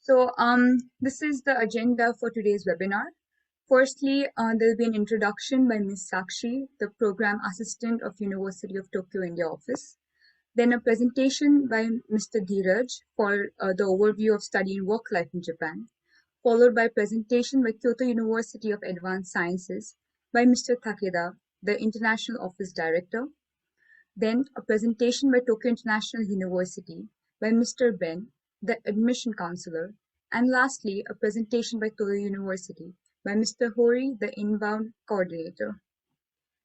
This is the agenda for today's webinar. Firstly, there will be an introduction by Ms. Sakshi, the Program Assistant of University of Tokyo, India office. Then a presentation by Mr. Dheeraj for the overview of study and work life in Japan, followed by presentation by Kyoto University of Advanced Sciences by Mr. Takeda, the International Office Director. Then a presentation by Tokyo International University by Mr. Ben, the Admission Counselor. And lastly, a presentation by Toyo University by Mr. Hori, the Inbound Coordinator.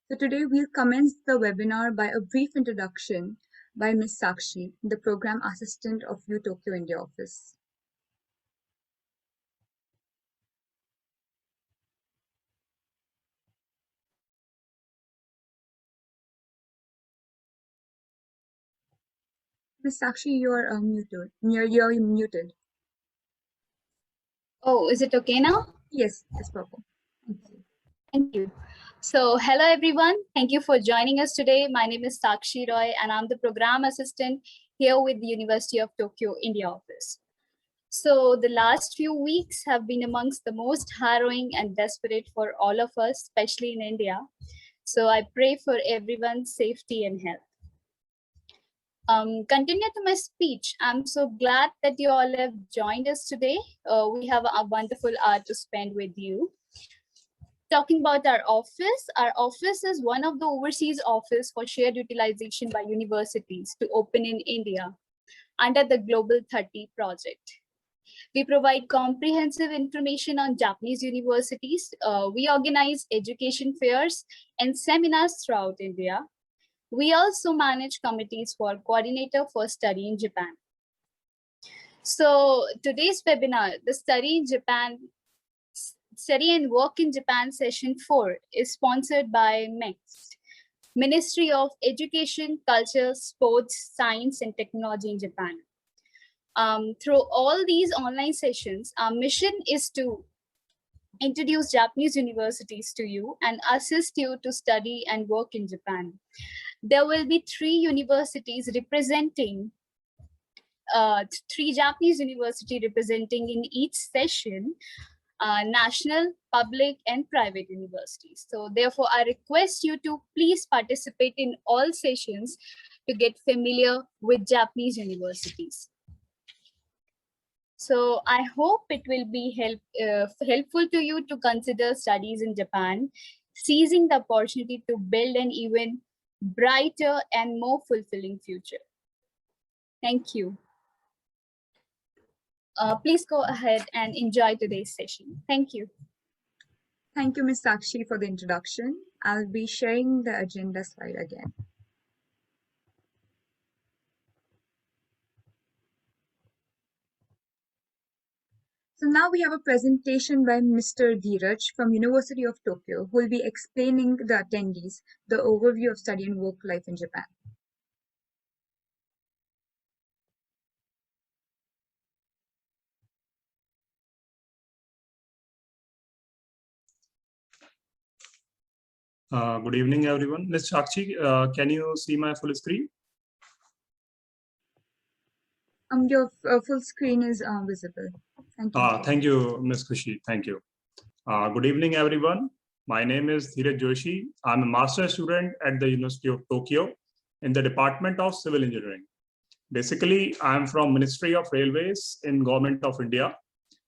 So today we'll commence the webinar by a brief introduction by Ms. Sakshi, the Program Assistant of U Tokyo India office. Ms. Sakshi, you're muted. You're muted. Oh, is it okay now? Yes, it's proper. Thank you. Thank you. So, hello everyone. Thank you for joining us today. My name is Sakshi Roy, and I'm the Program Assistant here with the University of Tokyo, India office. So, the last few weeks have been amongst the most harrowing and desperate for all of us, especially in India. So, I pray for everyone's safety and health. Continue to my speech. I'm so glad that you all have joined us today. We have a wonderful hour to spend with you. Talking about our office is one of the overseas office for shared utilization by universities to open in India under the Global 30 project. We provide comprehensive information on Japanese universities. We organize education fairs and seminars throughout India. We also manage committees for coordinator for study in Japan. So today's webinar, the Study and Work in Japan Session 4 is sponsored by MEXT, Ministry of Education, Culture, Sports, Science and Technology in Japan. Through all these online sessions, our mission is to introduce Japanese universities to you and assist you to study and work in Japan. There will be 3 universities representing, 3 Japanese universities representing in each session, national, public, and private universities. So therefore, I request you to please participate in all sessions to get familiar with Japanese universities. So I hope it will be helpful to you to consider studies in Japan, seizing the opportunity to build an even brighter and more fulfilling future. Thank you. Please go ahead and enjoy today's session. Thank you. Thank you, Ms. Sakshi, for the introduction. I'll be sharing the agenda slide again. So now we have a presentation by Mr. Dheeraj from University of Tokyo, who will be explaining the attendees the overview of study and work life in Japan. Good evening, everyone. Ms. Sakshi, can you see my full screen? Your full screen is visible. Thank you. Thank you, Ms. Kushi. Thank you. Good evening, everyone. My name is Dheeraj Joshi. I'm a master's student at the University of Tokyo in the Department of Civil Engineering. Basically, I'm from Ministry of Railways in Government of India.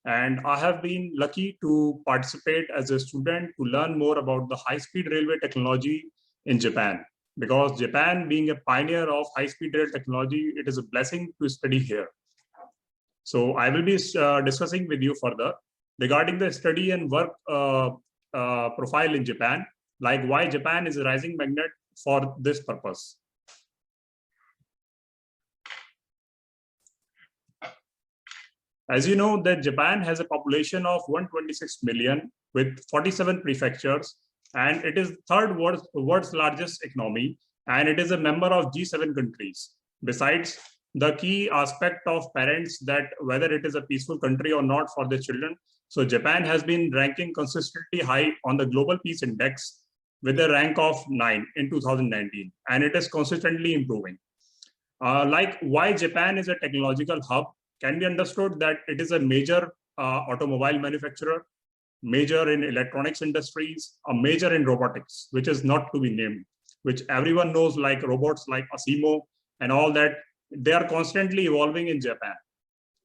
And I have been lucky to participate as a student to learn more about the high-speed railway technology in Japan. Because Japan being a pioneer of high-speed rail technology, it is a blessing to study here. So I will be discussing with you further regarding the study and work profile in Japan, like why Japan is a rising magnet for this purpose. As you know, that Japan has a population of 126 million with 47 prefectures, and it is third world's largest economy, and it is a member of G7 countries. Besides, the key aspect of parents that whether it is a peaceful country or not for their children. So Japan has been ranking consistently high on the Global Peace Index with a rank of 9 in 2019, and it is consistently improving. Like why Japan is a technological hub can be understood that it is a major automobile manufacturer, major in electronics industries, a major in robotics, which is not to be named, which everyone knows, like robots like Asimo and all that. They are constantly evolving in Japan.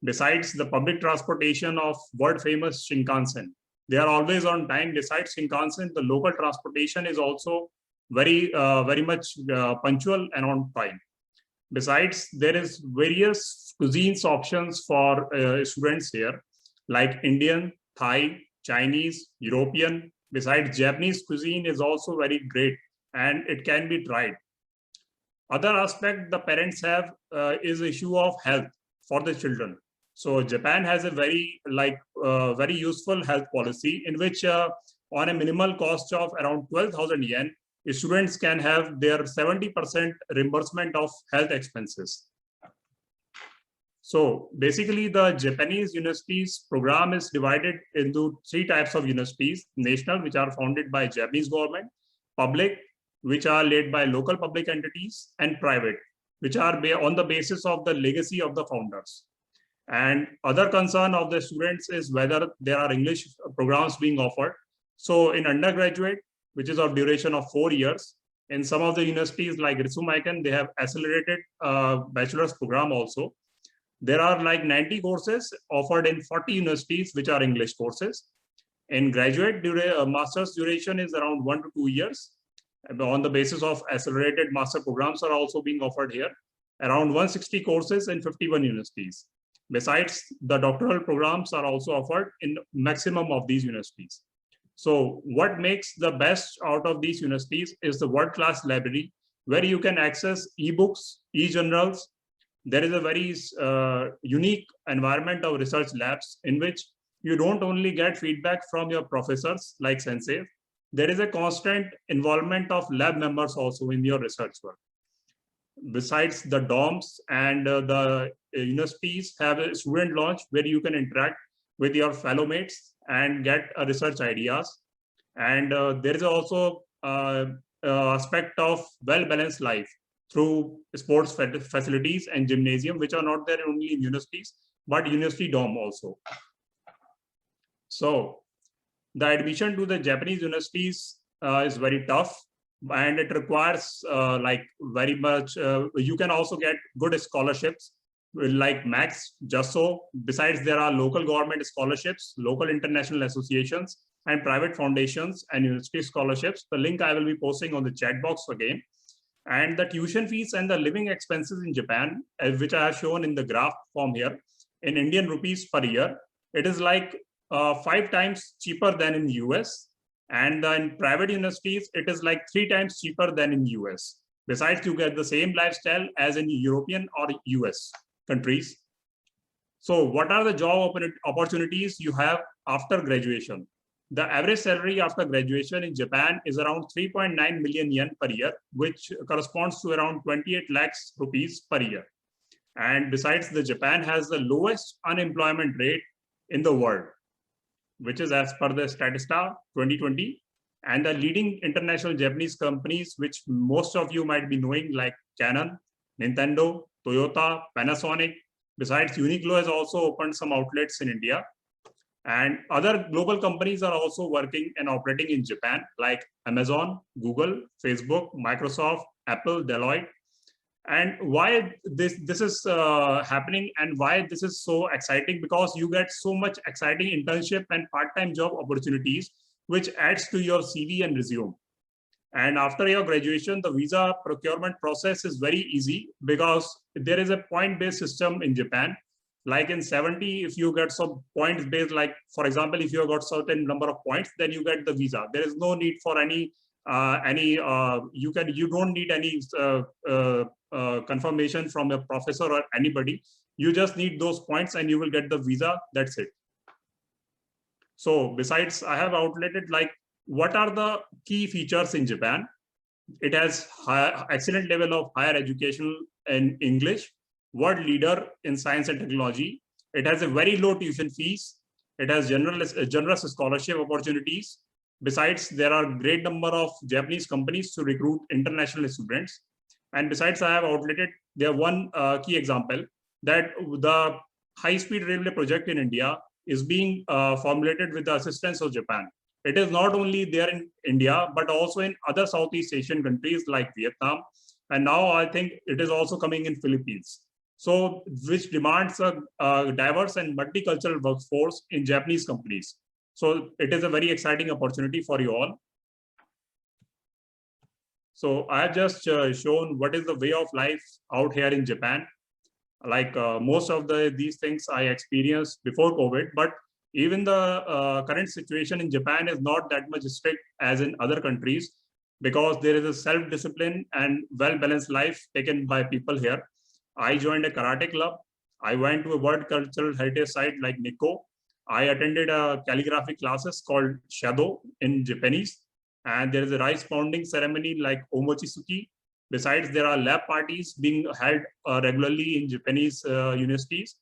Besides the public transportation of world famous Shinkansen, they are always on time. Besides Shinkansen, the local transportation is also very much punctual and on time. Besides, there is various cuisines options for students here, like Indian, Thai, Chinese, European. Besides, Japanese cuisine is also very great and it can be tried. Other aspect the parents have is issue of health for the children. So Japan has a very very useful health policy in which on a minimal cost of around 12,000 yen, students can have their 70% reimbursement of health expenses. So basically the Japanese universities program is divided into 3 types of universities: national, which are founded by Japanese government; public, which are led by local public entities; and private, which are on the basis of the legacy of the founders. And other concern of the students is whether there are English programs being offered. So in undergraduate, which is of duration of 4 years, in some of the universities like Ritsumeikan, they have accelerated bachelor's program also. There are like 90 courses offered in 40 universities, which are English courses. In graduate, master's duration is around 1 to 2 years. On the basis of accelerated master programs are also being offered here. Around 160 courses in 51 universities. Besides, the doctoral programs are also offered in maximum of these universities. So what makes the best out of these universities is the world-class library, where you can access ebooks, e-journals. There is a very unique environment of research labs in which you don't only get feedback from your professors like sensei. There is a constant involvement of lab members also in your research work. Besides, the dorms and the universities have a student launch where you can interact with your fellow mates and get research ideas. And there is also aspect of well-balanced life through sports facilities and gymnasium, which are not there only in universities, but university dorm also. So the admission to the Japanese universities is very tough, and it requires very much. You can also get good scholarships like Max, JUSO. Besides, there are local government scholarships, local international associations, and private foundations and university scholarships. The link I will be posting on the chat box again. And the tuition fees and the living expenses in Japan, which I have shown in the graph form here, in Indian rupees per year, it is like 5 times cheaper than in US. And in private universities, it is like 3 times cheaper than in US. Besides, you get the same lifestyle as in European or US countries. So what are the job opportunities you have after graduation? The average salary after graduation in Japan is around 3.9 million yen per year, which corresponds to around 28 lakhs rupees per year. And besides, the Japan has the lowest unemployment rate in the world, which is as per the Statista 2020. And the leading international Japanese companies, which most of you might be knowing, like Canon, Nintendo, Toyota, Panasonic. Besides, Uniqlo has also opened some outlets in India. And other global companies are also working and operating in Japan, like Amazon, Google, Facebook, Microsoft, Apple, Deloitte. And why this is happening and why this is so exciting? Because you get so much exciting internship and part-time job opportunities, which adds to your CV and resume. And after your graduation, the visa procurement process is very easy because there is a point-based system in Japan. Like in 70, if you get some points based, like for example, if you have got certain number of points, then you get the visa. There is no need for you don't need any confirmation from a professor or anybody. You just need those points and you will get the visa. That's it. So besides, I have outlined like what are the key features in Japan. It has excellent level of higher education in English, world leader in science and technology. It has a very low tuition fees. It has generous scholarship opportunities. Besides, there are great number of Japanese companies to recruit international students. And besides, I have outlined there one key example that the high-speed railway project in India is being formulated with the assistance of Japan. It is not only there in India, but also in other Southeast Asian countries like Vietnam. And now I think it is also coming in Philippines. So which demands a diverse and multicultural workforce in Japanese companies. So it is a very exciting opportunity for you all. So I have just shown what is the way of life out here in Japan. Like most of these things I experienced before COVID, but even the current situation in Japan is not that much strict as in other countries, because there is a self-discipline and well-balanced life taken by people here. I joined a karate club. I went to a World Cultural Heritage Site like Nikko. I attended a calligraphy classes called Shado in Japanese. And there is a rice pounding ceremony like Omochisuki. Besides, there are lab parties being held regularly in Japanese universities.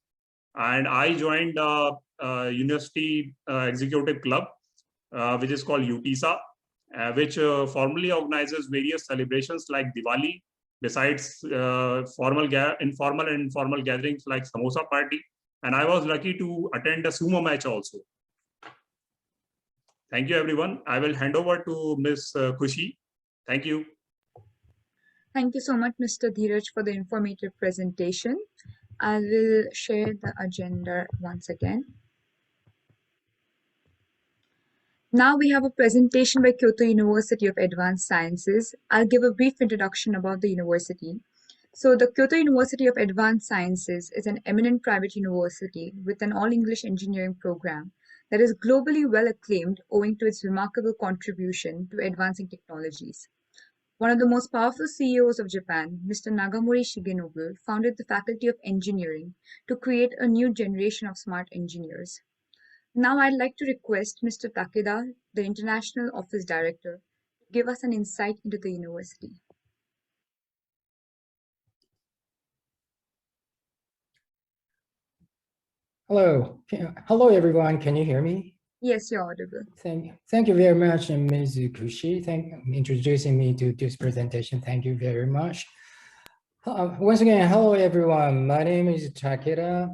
And I joined a university executive club, which is called UTISA, which formally organizes various celebrations like Diwali, besides informal and informal gatherings like Samosa party. And I was lucky to attend a sumo match also. Thank you, everyone. I will hand over to Ms. Kushi. Thank you. Thank you so much, Mr. Dheeraj, for the informative presentation. I will share the agenda once again. Now we have a presentation by Kyoto University of Advanced Sciences. I'll give a brief introduction about the university. So the Kyoto University of Advanced Sciences is an eminent private university with an all-English engineering program that is globally well acclaimed owing to its remarkable contribution to advancing technologies. One of the most powerful CEOs of Japan, Mr. Nagamori Shigenobu, founded the Faculty of Engineering to create a new generation of smart engineers. Now I'd like to request Mr. Takeda, the International Office Director, to give us an insight into the university. Hello. Hello, everyone. Can you hear me? Yes, you're audible. Thank you very much, Ms. Kushi. Thank you for introducing me to this presentation. Thank you very much. Once again, hello, everyone. My name is Takeda.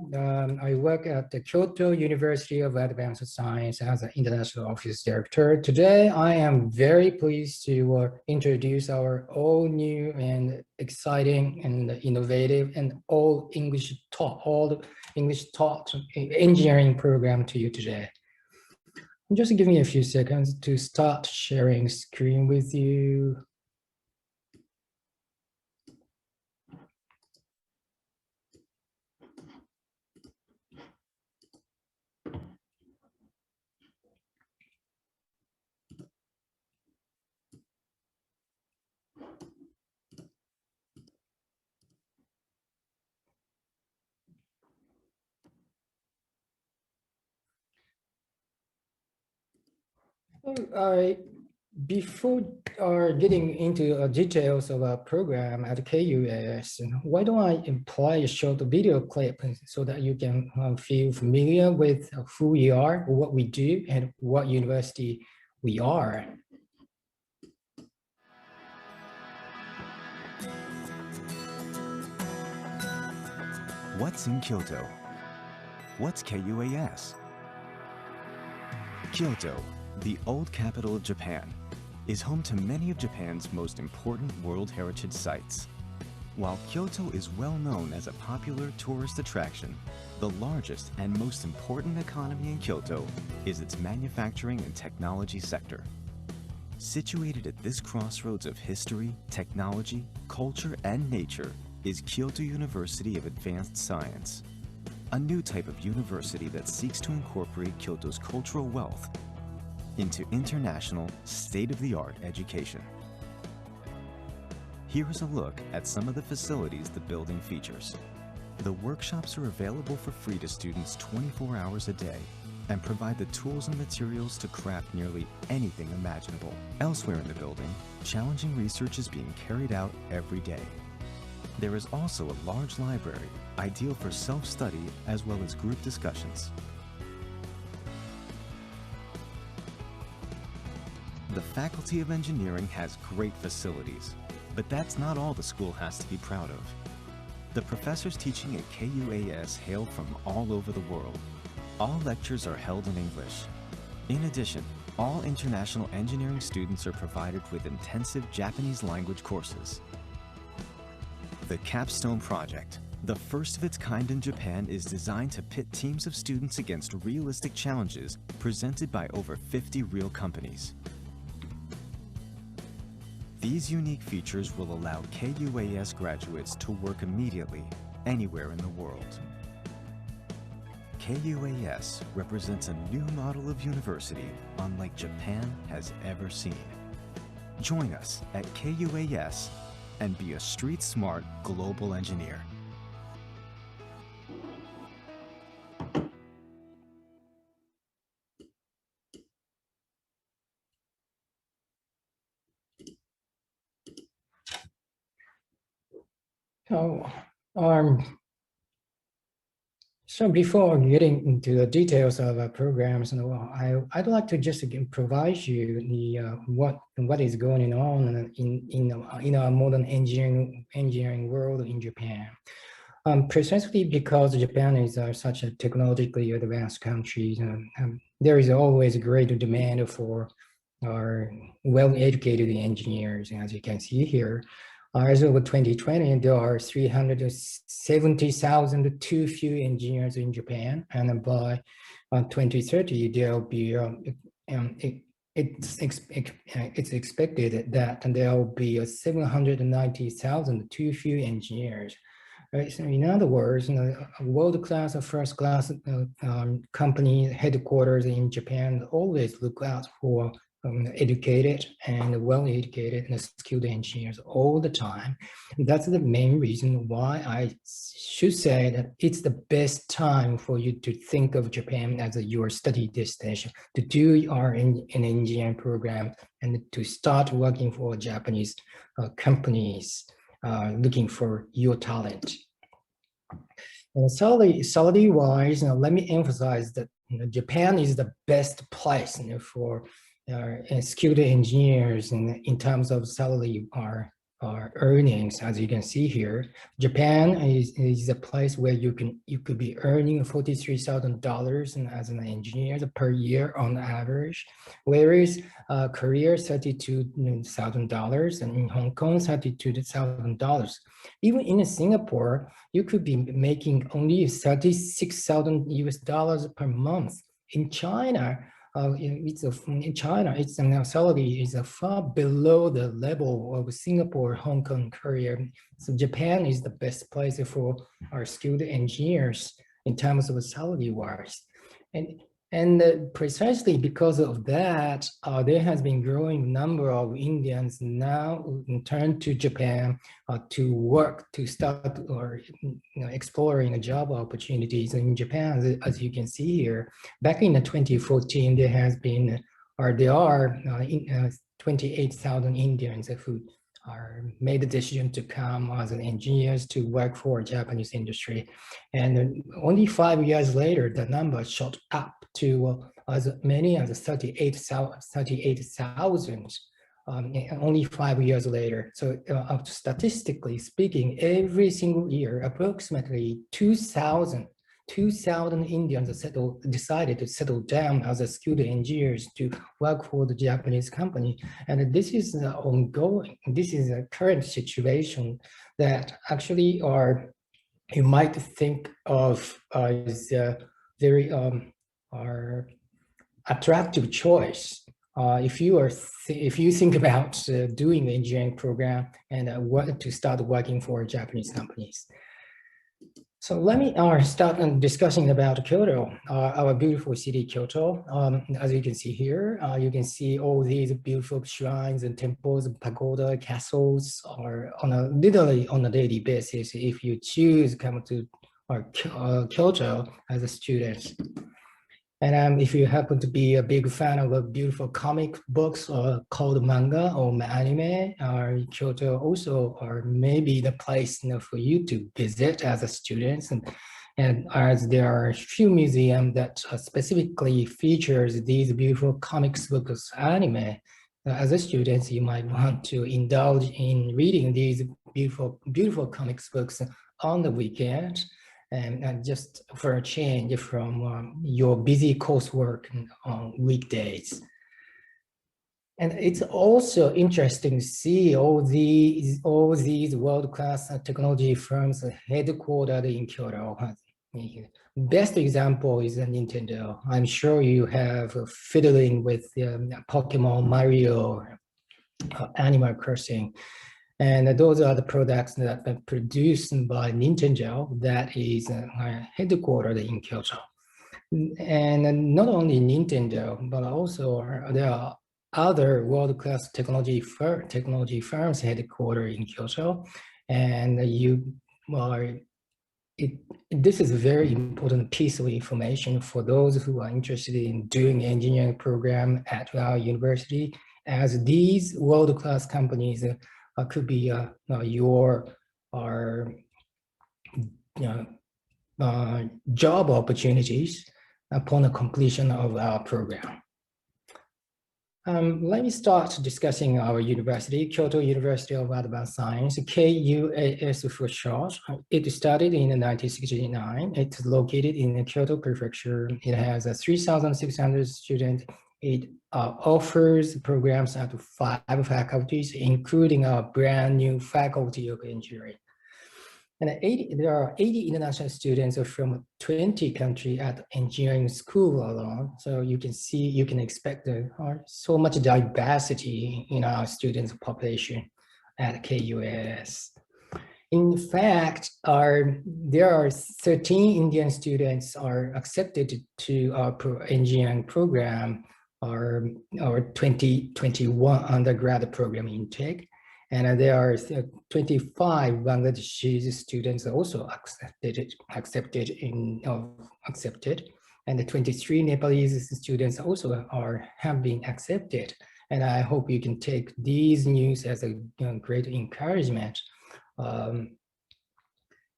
I work at the Kyoto University of Advanced Science as an International Office Director. Today, I am very pleased to introduce our all new and exciting and innovative and all English taught engineering program to you today. Just give me a few seconds to start sharing screen with you. Before getting into details of our program at KUAS, why don't I imply a short video clip so that you can feel familiar with who we are, what we do, and what university we are. What's in Kyoto? What's KUAS? Kyoto, the old capital of Japan, is home to many of Japan's most important World Heritage sites. While Kyoto is well known as a popular tourist attraction, the largest and most important economy in Kyoto is its manufacturing and technology sector. Situated at this crossroads of history, technology, culture, and nature is Kyoto University of Advanced Science, a new type of university that seeks to incorporate Kyoto's cultural wealth into international, state-of-the-art education. Here is a look at some of the facilities the building features. The workshops are available for free to students 24 hours a day and provide the tools and materials to craft nearly anything imaginable. Elsewhere in the building, challenging research is being carried out every day. There is also a large library, ideal for self-study as well as group discussions. The Faculty of Engineering has great facilities, but that's not all the school has to be proud of. The professors teaching at KUAS hail from all over the world. All lectures are held in English. In addition, all international engineering students are provided with intensive Japanese language courses. The Capstone Project, the first of its kind in Japan, is designed to pit teams of students against realistic challenges presented by over 50 real companies. These unique features will allow KUAS graduates to work immediately, anywhere in the world. KUAS represents a new model of university unlike Japan has ever seen. Join us at KUAS and be a street-smart global engineer. So before getting into the details of our programs, I'd like to just again provide you the what is going on in our modern engineering world in Japan. Precisely because Japan is such a technologically advanced country, there is always a great demand for our well-educated engineers, as you can see here. As of 2020, there are 370,000 too few engineers in Japan, and by 2030, there will be it's expected that there will be 790,000 too few engineers. So in other words, world-class or first-class company headquarters in Japan always look out for educated and well-educated and skilled engineers all the time. That's the main reason why I should say that it's the best time for you to think of Japan as your study destination, to do an engineering program and to start working for Japanese companies looking for your talent. And salary-wise, let me emphasize that Japan is the best place for skilled engineers in terms of salary or earnings. As you can see here, Japan is a place where you could be earning $43,000 as an engineer per year on average, whereas Korea $32,000 and in Hong Kong $32,000. Even in Singapore, you could be making only $36,000 per month. In China, its salary is far below the level of Singapore, Hong Kong, Korea. So Japan is the best place for our skilled engineers in terms of salary-wise. And precisely because of that, there has been growing number of Indians now turn to Japan to work, to start or exploring job opportunities in Japan. As you can see here, back in 2014, there has been, or there are 28,000 Indians who made the decision to come as engineers to work for Japanese industry. And only 5 years later, the number shot up to as many as 38,000 only 5 years later. So statistically speaking, every single year, approximately 2,000 Indians decided to settle down as skilled engineers to work for the Japanese company. And this is ongoing. This is a current situation that actually you might think of as a very attractive choice. If you think about doing the engineering program and want to start working for Japanese companies. So let me start discussing about Kyoto, our beautiful city, Kyoto. As you can see here, you can see all these beautiful shrines and temples, and pagoda, castles, are literally on a daily basis if you choose to come to Kyoto as a student. And if you happen to be a big fan of beautiful comic books called manga or anime, Kyoto also or maybe the place for you to visit as a student. And as there are a few museums that specifically features these beautiful comics books anime, as a student, you might want to indulge in reading these beautiful comics books on the weekend, and just for a change from your busy coursework on weekdays. And it's also interesting to see all these world-class technology firms headquartered in Kyoto. Best example is Nintendo. I'm sure you have fiddling with Pokemon, Mario, Animal Crossing. And those are the products that are produced by Nintendo that is headquartered in Kyoto. And not only Nintendo, but also there are other world-class technology firms headquartered in Kyoto. And this is a very important piece of information for those who are interested in doing engineering program at our university, as these world-class companies could be your job opportunities upon the completion of our program. Let me start discussing our university, Kyoto University of Advanced Science, KUAS for short. It started in 1969. It's located in Kyoto Prefecture. It has 3,600 students. It offers programs at 5 faculties, including a brand new faculty of engineering. And there are 80 international students from 20 countries at engineering school alone. So you can expect so much diversity in our students population at KUAS. In fact, there are 13 Indian students are accepted to our engineering program, our 2021 undergrad program intake. And there are 25 Bangladeshi students also accepted, and the 23 Nepalese students also have been accepted. And I hope you can take these news as a great encouragement.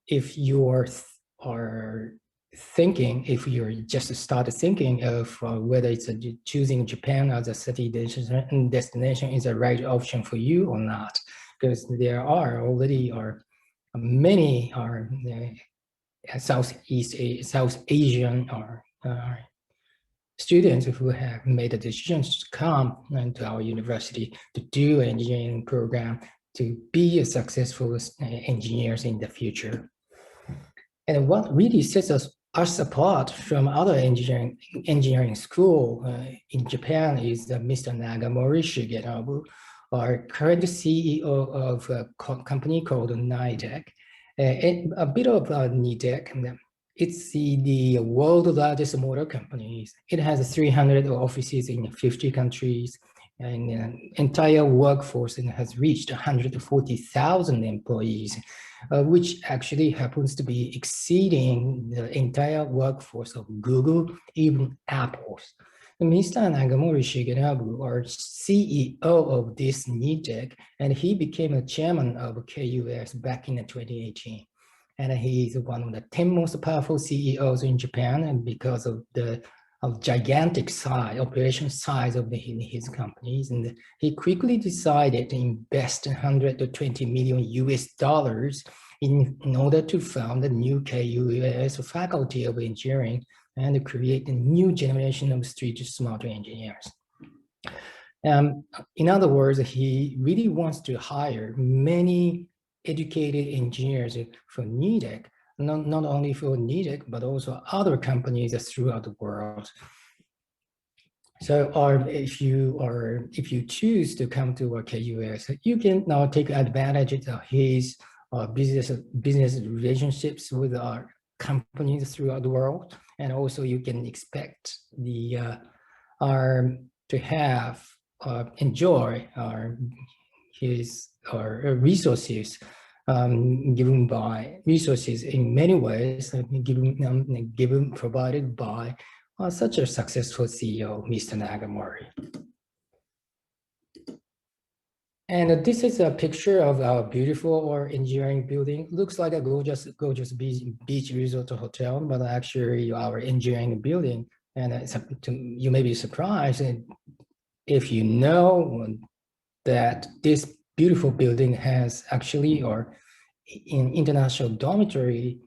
If you're just started thinking of whether it's choosing Japan as a study destination is the right option for you or not, because there are already many South Asian students who have made the decisions to come to our university to do engineering program to be a successful engineers in the future. And what really sets us apart from other engineering school in Japan is Mr. Nagamori Shigenobu, our current CEO of a company called Nitec. A bit of Nitec, it's the world's largest motor company. It has 300 offices in 50 countries, and an entire workforce and has reached 140,000 employees, which actually happens to be exceeding the entire workforce of Google, even Apple. Mr. Nagamori Shigenobu, our CEO of this Nitec, and he became a chairman of KUAS back in 2018. And he is one of the 10 most powerful CEOs in Japan, and because of the gigantic size, operation size of his companies, and he quickly decided to invest $120 million US in order to found the new KUAS Faculty of Engineering and create a new generation of street smart engineers. In other words, he really wants to hire many educated engineers for Nitec, not only for Nitec, but also other companies throughout the world. So if you choose to come to KUAS, you can now take advantage of his business relationships with our companies throughout the world, and also you can expect to have enjoy his resources given by resources in many ways provided by such a successful CEO, Mr. Nagamori. And this is a picture of our beautiful engineering building. Looks like a gorgeous beach resort hotel, but actually our engineering building. And you may be surprised if you know that this beautiful building has actually in international dormitory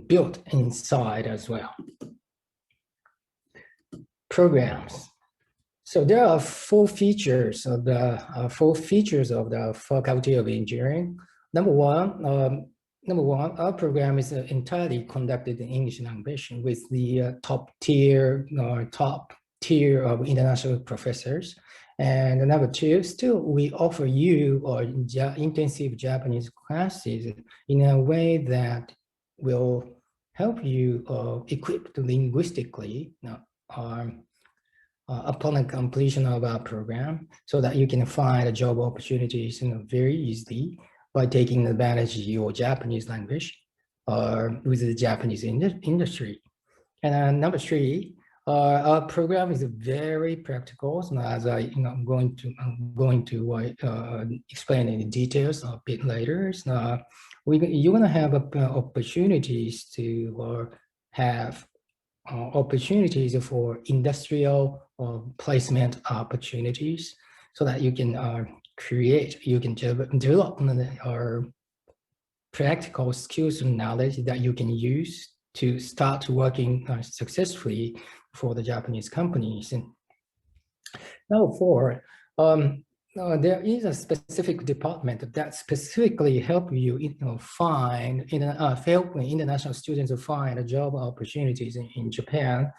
built inside as well. Programs. So there are four features of the Faculty of Engineering. Number one, our program is entirely conducted in English language with the top tier of international professors. And number two, still we offer you intensive Japanese classes in a way that will help you equipped linguistically upon the completion of our program, so that you can find job opportunities very easily by taking advantage of your Japanese language with the Japanese industry. And number three, our program is very practical. So as I'm going to explain in details a bit later. So you're going to have opportunities to have opportunities for industrial placement opportunities, so that you can develop our practical skills and knowledge that you can use to start working successfully for the Japanese companies. And number four, there is a specific department that specifically help you, help international students to find job opportunities in Japan.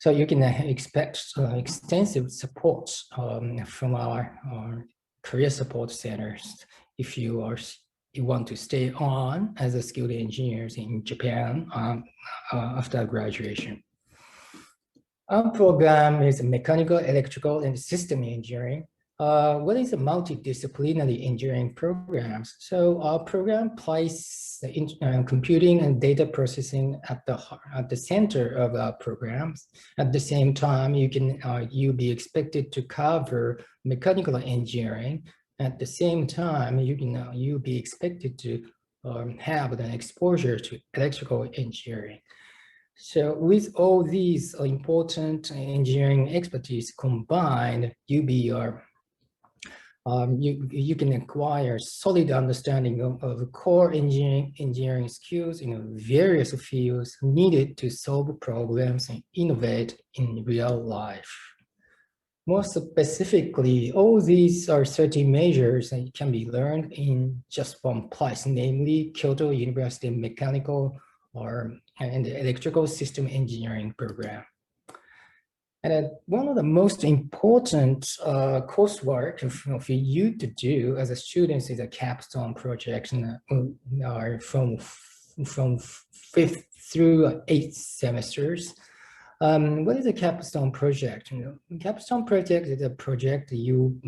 So you can expect extensive support from our career support centers if you want to stay on as a skilled engineers in Japan after graduation. Our program is mechanical, electrical, and system engineering. What is a multidisciplinary engineering programs? So our program places computing and data processing at the center of our programs. At the same time, you'll be expected to cover mechanical engineering. At the same time, you'll be expected to have an exposure to electrical engineering. So with all these important engineering expertise combined, you can acquire solid understanding of core engineering skills in various fields needed to solve problems and innovate in real life. More specifically, all these are 30 measures that can be learned in just one place, namely Kyoto University Mechanical and the Electrical System Engineering program. And one of the most important coursework for you to do as a student is a Capstone Projection from 5th through 8th semesters. What is a Capstone Project? Capstone Project is a project you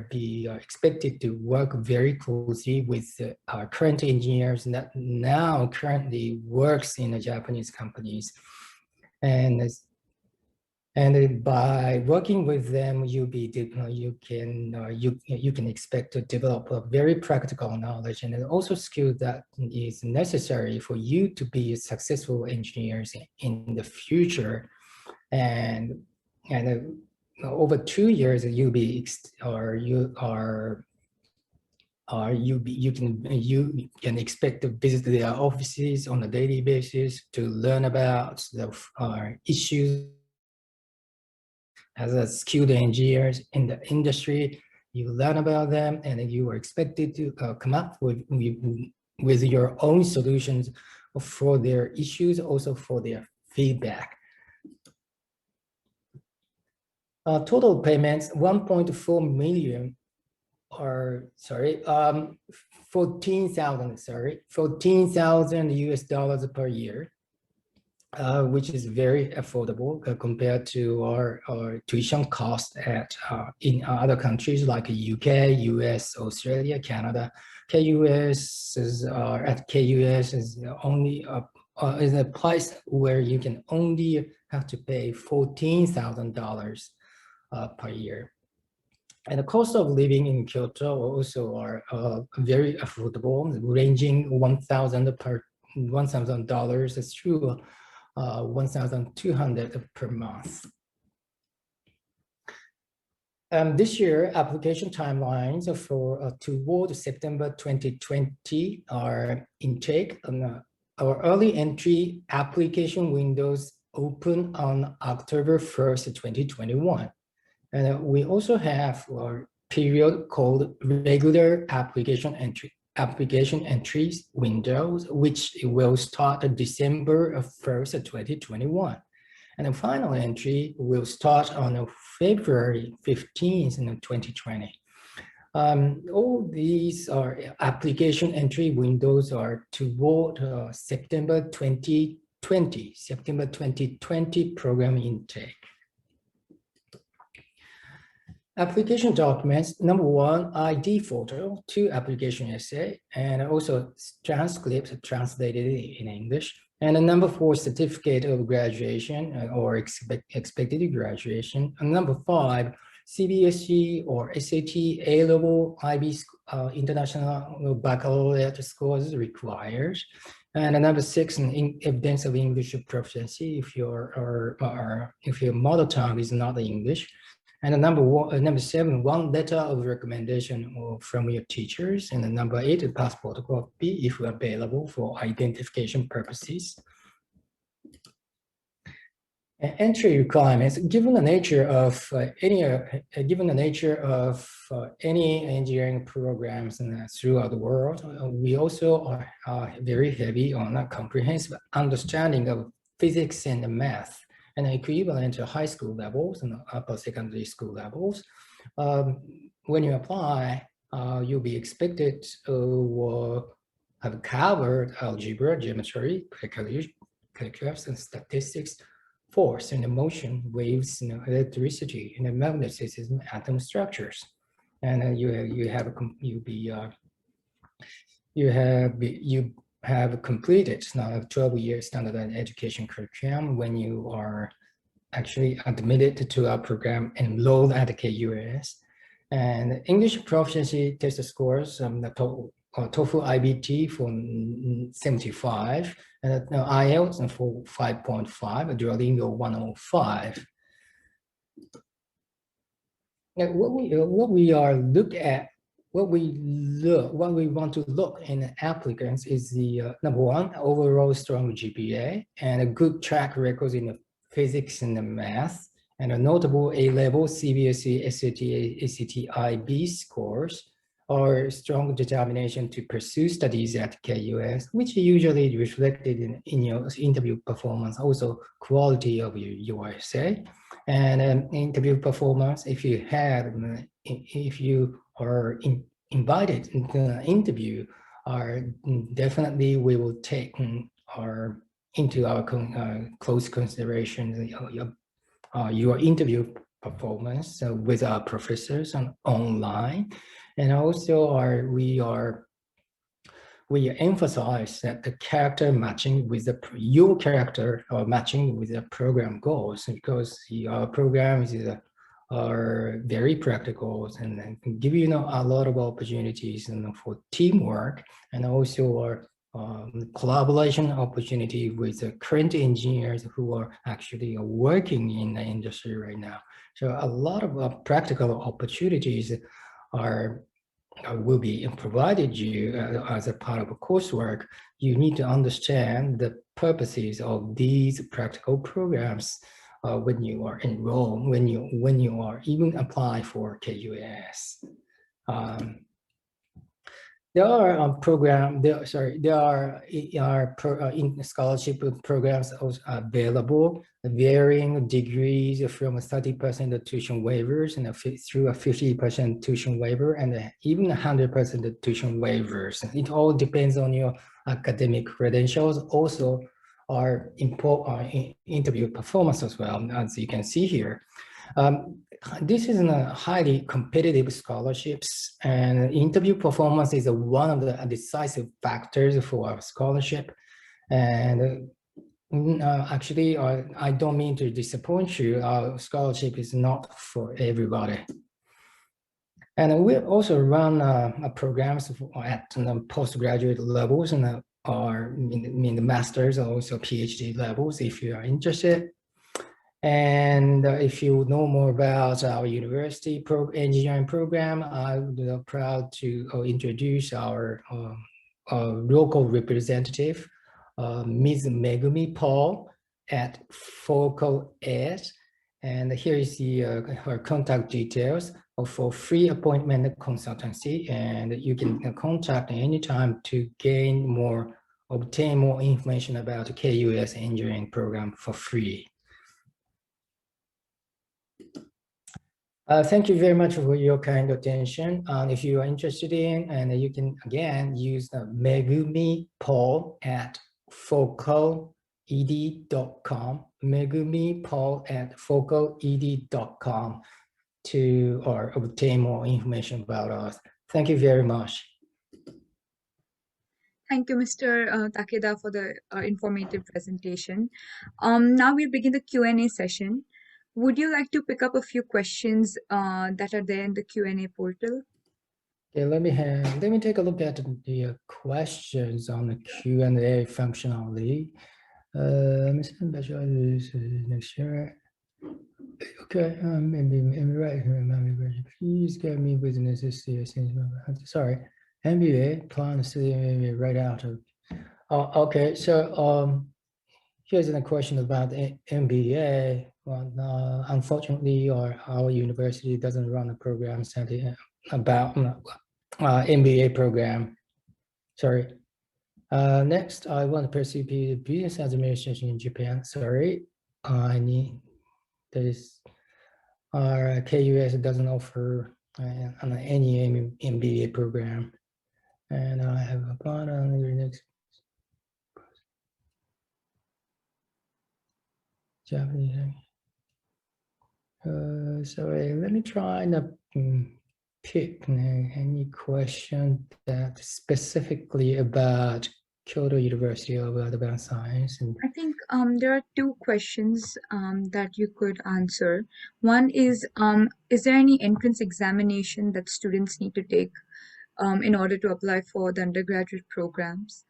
be expected to work very closely with our current engineers that now currently works in the Japanese companies. And by working with them, you can expect to develop a very practical knowledge and also skill that is necessary for you to be successful engineers in the future. And over 2 years, you can expect to visit their offices on a daily basis to learn about the issues. As a skilled engineers in the industry, you learn about them, and you are expected to come up with your own solutions for their issues, also for their feedback. Total payments 1.4 million, or sorry, 14,000 US dollars per year. Which is very affordable compared to our tuition cost in other countries like UK, US, Australia, Canada. KUS is only is a place where you can only have to pay $14,000 per year. And the cost of living in Kyoto also are very affordable, ranging $1,000 through $1,200 per month. This year, application timelines for toward September 2020 are intake. Our early entry application windows open on October 1st, 2021. And we also have our period called regular application entries windows, which will start December 1st, 2021. And the final entry will start on February 15th, 2020. All these are application entry windows are toward September 2020 program intake. Application documents, number 1, ID photo, 2, application essay, and also transcripts translated in English. And number 4, certificate of graduation or expected graduation. And number 5, CBSE or SAT, A-level, IB, international baccalaureate scores required. And number 6, evidence of English proficiency if your mother tongue is not English. And number 7, 1 letter of recommendation from your teachers. And number 8, a passport copy if available for identification purposes. Entry requirements. Given the nature of any engineering programs throughout the world, we also are very heavy on a comprehensive understanding of physics and math, and equivalent to high school levels and upper secondary school levels. When you apply, you'll be expected to have covered algebra, geometry, calculus, and statistics, force and motion, waves, electricity, and magnetism, atom structures. And you have completed 12-year standard education curriculum when you are actually admitted to our program enrolled at KUS. And English proficiency test scores, the TOEFL IBT for 75, and IELTS for 5.5, Duolingo 105. Now, what we want to look in applicants is the number 1, overall strong GPA and a good track record in the physics and the math, and a notable A-level CBSE, SAT, ACT, IB scores, or strong determination to pursue studies at KUS, which usually reflected in your interview performance, also quality of your essay, and interview performance. If you are invited into an interview, definitely we will take into our close consideration your interview performance with our professors and online. And also we emphasize that the character matching with your character or matching with the program goals, because our programs are very practical and can give you a lot of opportunities for teamwork, and also collaboration opportunity with the current engineers who are actually working in the industry right now. So a lot of practical opportunities will be provided you as a part of a coursework. You need to understand the purposes of these practical programs when you are enrolled, when you are even apply for KUS. There are scholarship programs available, varying degrees from 30% tuition waivers and through a 50% tuition waiver and even 100% tuition waivers. It all depends on your academic credentials. Also, our interview performance as well, as you can see here. This is a highly competitive scholarships, and interview performance is one of the decisive factors for our scholarship. And actually, I don't mean to disappoint you. Our scholarship is not for everybody. And we also run programs at postgraduate levels and or in the master's or also PhD levels if you are interested. And if you know more about our university engineering program, I'm proud to introduce our local representative, Ms. Megumi Paul at Focal Ed. And here is her contact details for free appointment consultancy. And you can contact anytime to obtain more information about the KUS engineering program for free. Thank you very much for your kind attention. If you are interested in, and you can again use the Megumi Paul at focaled.com, Megumi Paul at focaled.com to obtain more information about us. Thank you very much. Thank you, Mr. Takeda, for the informative presentation. Now we'll begin the Q&A session. Would you like to pick up a few questions that are there in the Q&A portal? Okay, let me take a look at the questions on the Q&A functionality. Next year. Okay, maybe right here. Please get me business. Sorry, MBA plan to right out of. Oh, okay, so here's a question about MBA. Well, unfortunately, our university doesn't run a program study about MBA program. Sorry. Next, I want to pursue business administration in Japan. Sorry, I need this. Our KUS doesn't offer any MBA program, and I have applied on the next. Japanese. Sorry, let me try and pick any question that specifically about Kyoto University of Advanced Science. And I think there are two questions that you could answer. One is there any entrance examination that students need to take in order to apply for the undergraduate programs?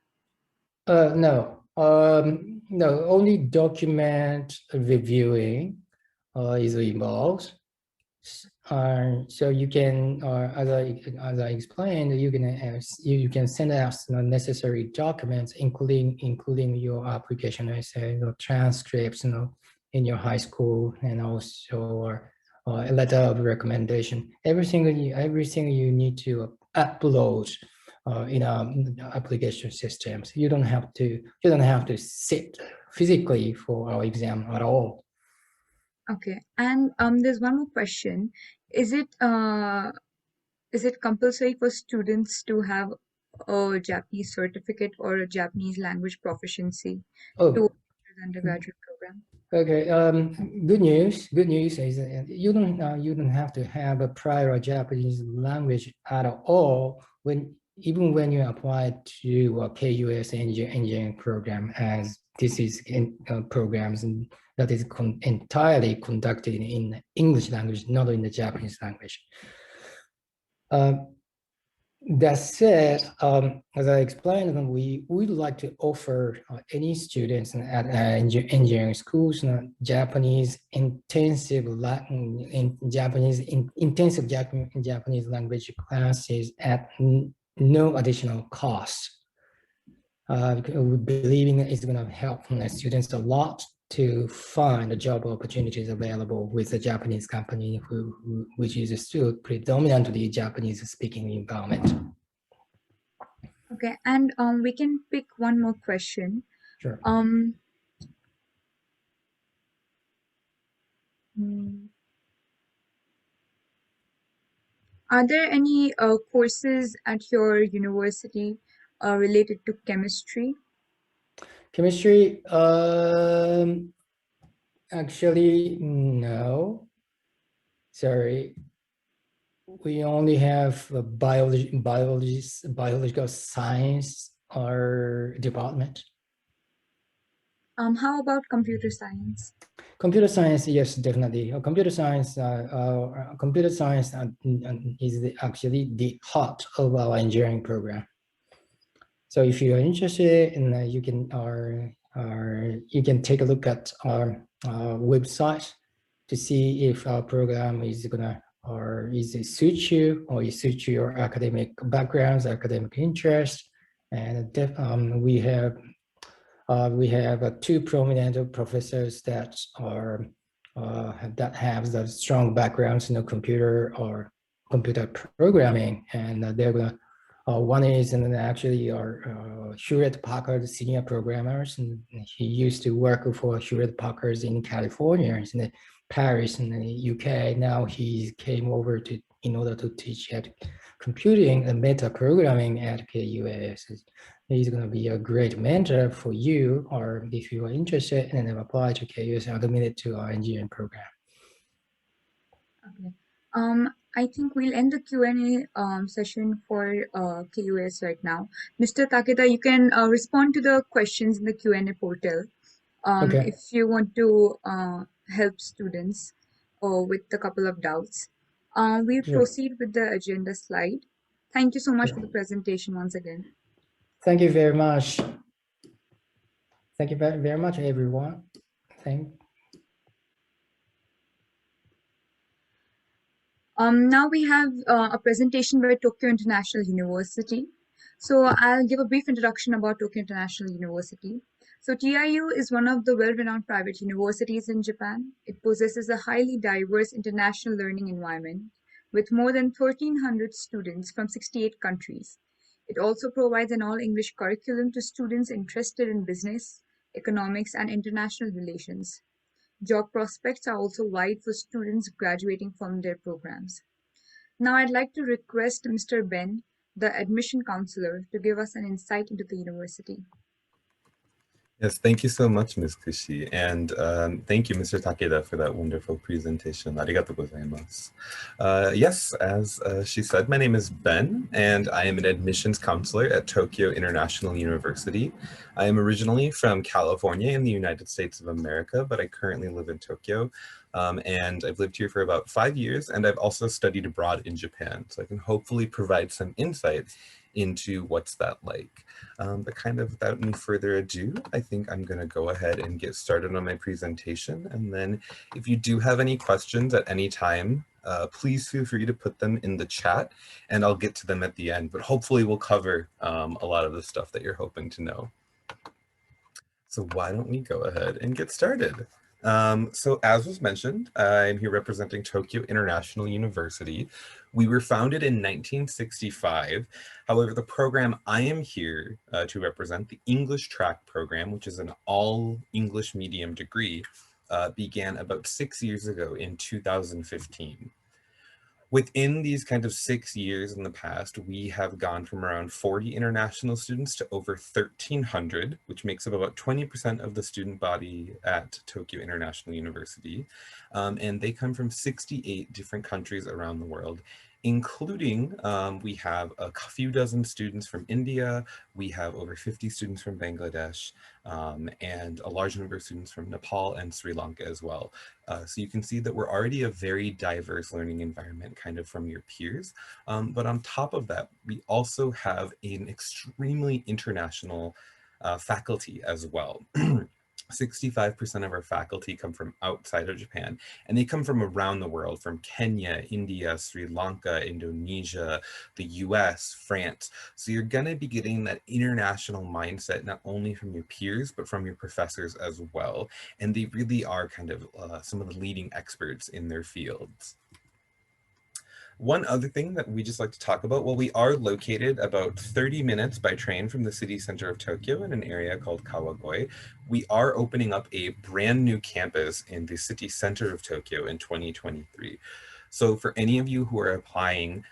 No, no, only document reviewing is involved. So you can, as I explained, you can send us the necessary documents, including your application essay, your transcripts, in your high school, and also a letter of recommendation. Everything you need to upload in our application systems. You don't have to sit physically for our exam at all. Okay, and there's one more question. Is it compulsory for students to have a Japanese certificate or a Japanese language proficiency to enter the undergraduate program? Okay. Good news. Good news is you don't have to have a prior Japanese language at all even when you apply to a KUS engineering program, as this is in programs that is entirely conducted in English language, not in the Japanese language. That said, as I explained, we would like to offer any students at engineering schools Japanese intensive Japanese language classes at no additional cost. We believe it's going to help students a lot to find job opportunities available with a Japanese company which is still predominantly Japanese-speaking environment. Okay, and we can pick one more question. Sure. Are there any courses at your university related to chemistry? Chemistry, actually, no. Sorry. We only have a biological science or department. How about computer science? Computer science, yes, definitely. Computer science is actually the heart of our engineering program. So if you are interested, and you can you can take a look at our website to see if our program is gonna is it suit you or it suits your academic backgrounds, academic interests, and we have two prominent professors that are that have the strong backgrounds in the computer or computer programming, and they're gonna. One is actually our Hewlett-Packard senior programmers, and he used to work for Hewlett-Packard in California, in Paris, in the UK. Now he came over to in order to teach at computing and meta programming at KUAS. He's going to be a great mentor for you, or if you are interested and have applied to KUAS and admitted to our engineering program. Okay. I think we'll end the Q&A session for KUAS right now. Mr. Takeda, you can respond to the questions in the Q&A portal Okay. if you want to help students with a couple of doubts. We'll Sure. proceed with the agenda slide. Thank you so much Sure. for the presentation once again. Thank you very much. Thank you very much, everyone. Now we have a presentation by Tokyo International University. So I'll give a brief introduction about Tokyo International University. So TIU is one of the well-renowned private universities in Japan. It possesses a highly diverse international learning environment with more than 1,300 students from 68 countries. It also provides an all-English curriculum to students interested in business, economics, and international relations. Job prospects are also wide for students graduating from their programs. Now I'd like to request Mr. Ben, the admission counselor, to give us an insight into the university. Yes, thank you so much, Ms. Kushi, and thank you, Mr. Takeda, for that wonderful presentation. Arigatou gozaimasu. Yes, as she said, my name is Ben, and I am an admissions counselor at Tokyo International University. I am originally from California in the United States of America, but I currently live in Tokyo, and I've lived here for about 5 years, and I've also studied abroad in Japan, so I can hopefully provide some insight into what's that like. But kind of without any further ado, I think I'm going to go ahead and get started on my presentation. And then if you do have any questions at any time, please feel free to put them in the chat and I'll get to them at the end. But hopefully we'll cover a lot of the stuff that you're hoping to know. So why don't we go ahead and get started? So as was mentioned, I'm here representing Tokyo International University. We were founded in 1965. However, the program I am here to represent, the English track program, which is an all English medium degree, began about 6 years ago in 2015. Within these kind of 6 years in the past, we have gone from around 40 international students to over 1,300, which makes up about 20% of the student body at Tokyo International University. And they come from 68 different countries around the world, including we have a few dozen students from India, we have over 50 students from Bangladesh, and a large number of students from Nepal and Sri Lanka as well. So you can see that we're already a very diverse learning environment kind of from your peers. But on top of that, we also have an extremely international faculty as well. 65% of our faculty come from outside of Japan, and they come from around the world, from Kenya, India, Sri Lanka, Indonesia, the US, France. So you're going to be getting that international mindset, not only from your peers, but from your professors as well. And they really are kind of some of the leading experts in their fields. One other thing that we just like to talk about, well, we are located about 30 minutes by train from the city center of Tokyo in an area called Kawagoe. We are opening up a brand new campus in the city center of Tokyo in 2023. So for any of you who are applying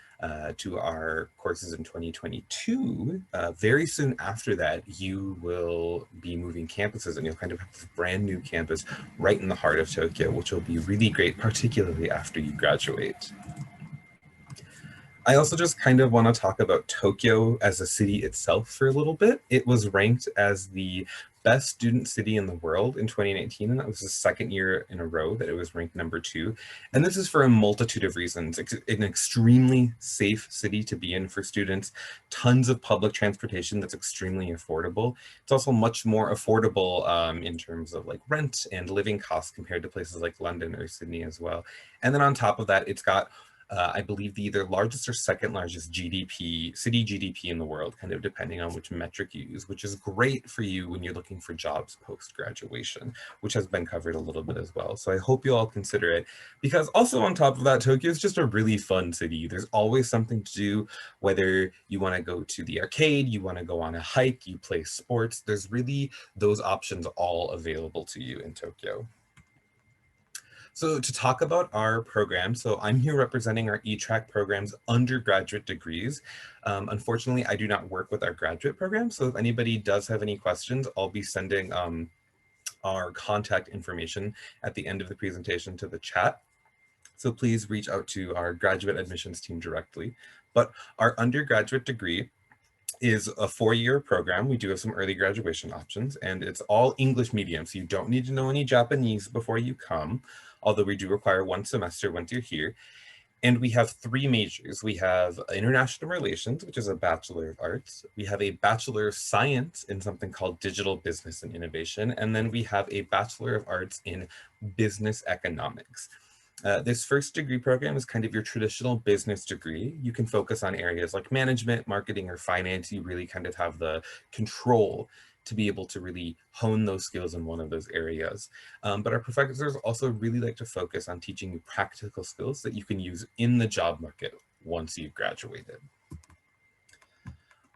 to our courses in 2022, very soon after that, you will be moving campuses and you'll kind of have this brand new campus right in the heart of Tokyo, which will be really great, particularly after you graduate. I also just kind of want to talk about Tokyo as a city itself for a little bit. It was ranked as the best student city in the world in 2019, and that was the second year in a row that it was ranked #2. And this is for a multitude of reasons. It's an extremely safe city to be in for students, tons of public transportation that's extremely affordable. It's also much more affordable in terms of like rent and living costs compared to places like London or Sydney as well. And then on top of that, it's got I believe the either largest or second largest GDP, city GDP in the world, kind of depending on which metric you use, which is great for you when you're looking for jobs post-graduation, which has been covered a little bit as well. So I hope you all consider it, because also on top of that, Tokyo is just a really fun city. There's always something to do, whether you want to go to the arcade, you want to go on a hike, you play sports, there's really those options all available to you in Tokyo. So to talk about our program, so I'm here representing our eTrack program's undergraduate degrees. Unfortunately, I do not work with our graduate program. So if anybody does have any questions, I'll be sending our contact information at the end of the presentation to the chat. So please reach out to our graduate admissions team directly. But our undergraduate degree is a 4-year program. We do have some early graduation options, and it's all English medium. So you don't need to know any Japanese before you come, although we do require 1 semester once you're here. And we have 3 majors. We have International Relations, which is a Bachelor of Arts. We have a Bachelor of Science in something called Digital Business and Innovation. And then we have a Bachelor of Arts in Business Economics. This first degree program is kind of your traditional business degree. You can focus on areas like management, marketing, or finance. You really kind of have the control to be able to really hone those skills in one of those areas. But our professors also really like to focus on teaching you practical skills that you can use in the job market once you've graduated.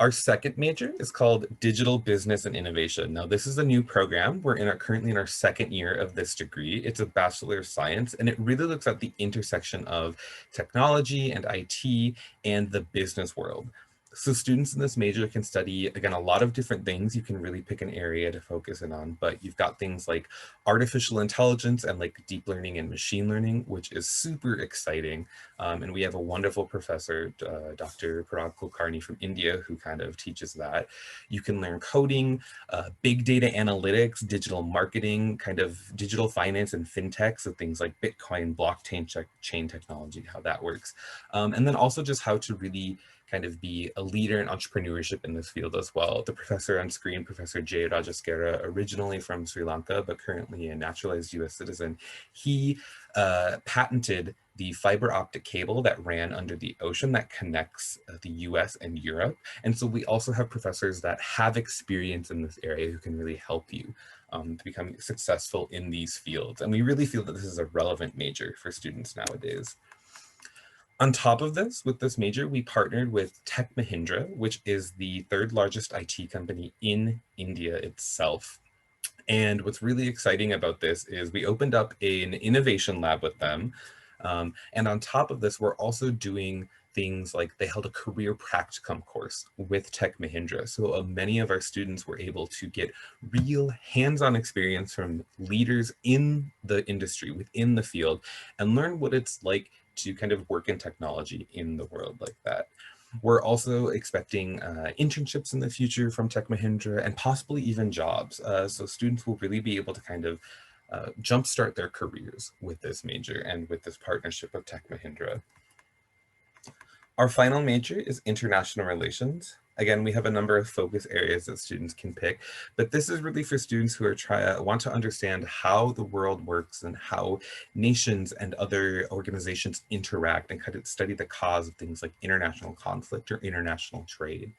Our second major is called Digital Business and Innovation. Now, this is a new program. We're currently in our 2nd year of this degree. It's a Bachelor of Science, and it really looks at the intersection of technology and IT and the business world. So students in this major can study, again, a lot of different things. You can really pick an area to focus in on, but you've got things like artificial intelligence and like deep learning and machine learning, which is super exciting. And we have a wonderful professor, Dr. Parag Kulkarni from India, who kind of teaches that. You can learn coding, big data analytics, digital marketing, kind of digital finance and fintech, so things like Bitcoin, blockchain chain technology, how that works. And then also just how to really kind of be a leader in entrepreneurship in this field as well. The professor on screen, Professor Jay Rajaskara, originally from Sri Lanka, but currently a naturalized US citizen, he patented the fiber optic cable that ran under the ocean that connects the US and Europe. And so we also have professors that have experience in this area who can really help you to become successful in these fields. And we really feel that this is a relevant major for students nowadays. On top of this, with this major, we partnered with Tech Mahindra, which is the 3rd largest IT company in India itself. And what's really exciting about this is we opened up an innovation lab with them. And on top of this, we're also doing things like they held a career practicum course with Tech Mahindra. So many of our students were able to get real hands-on experience from leaders in the industry, within the field, and learn what it's like to kind of work in technology in the world like that. We're also expecting internships in the future from Tech Mahindra and possibly even jobs. So students will really be able to kind of jumpstart their careers with this major and with this partnership with Tech Mahindra. Our final major is International Relations. Again, we have a number of focus areas that students can pick, but this is really for students who are want to understand how the world works and how nations and other organizations interact and kind of study the cause of things like international conflict or international trade.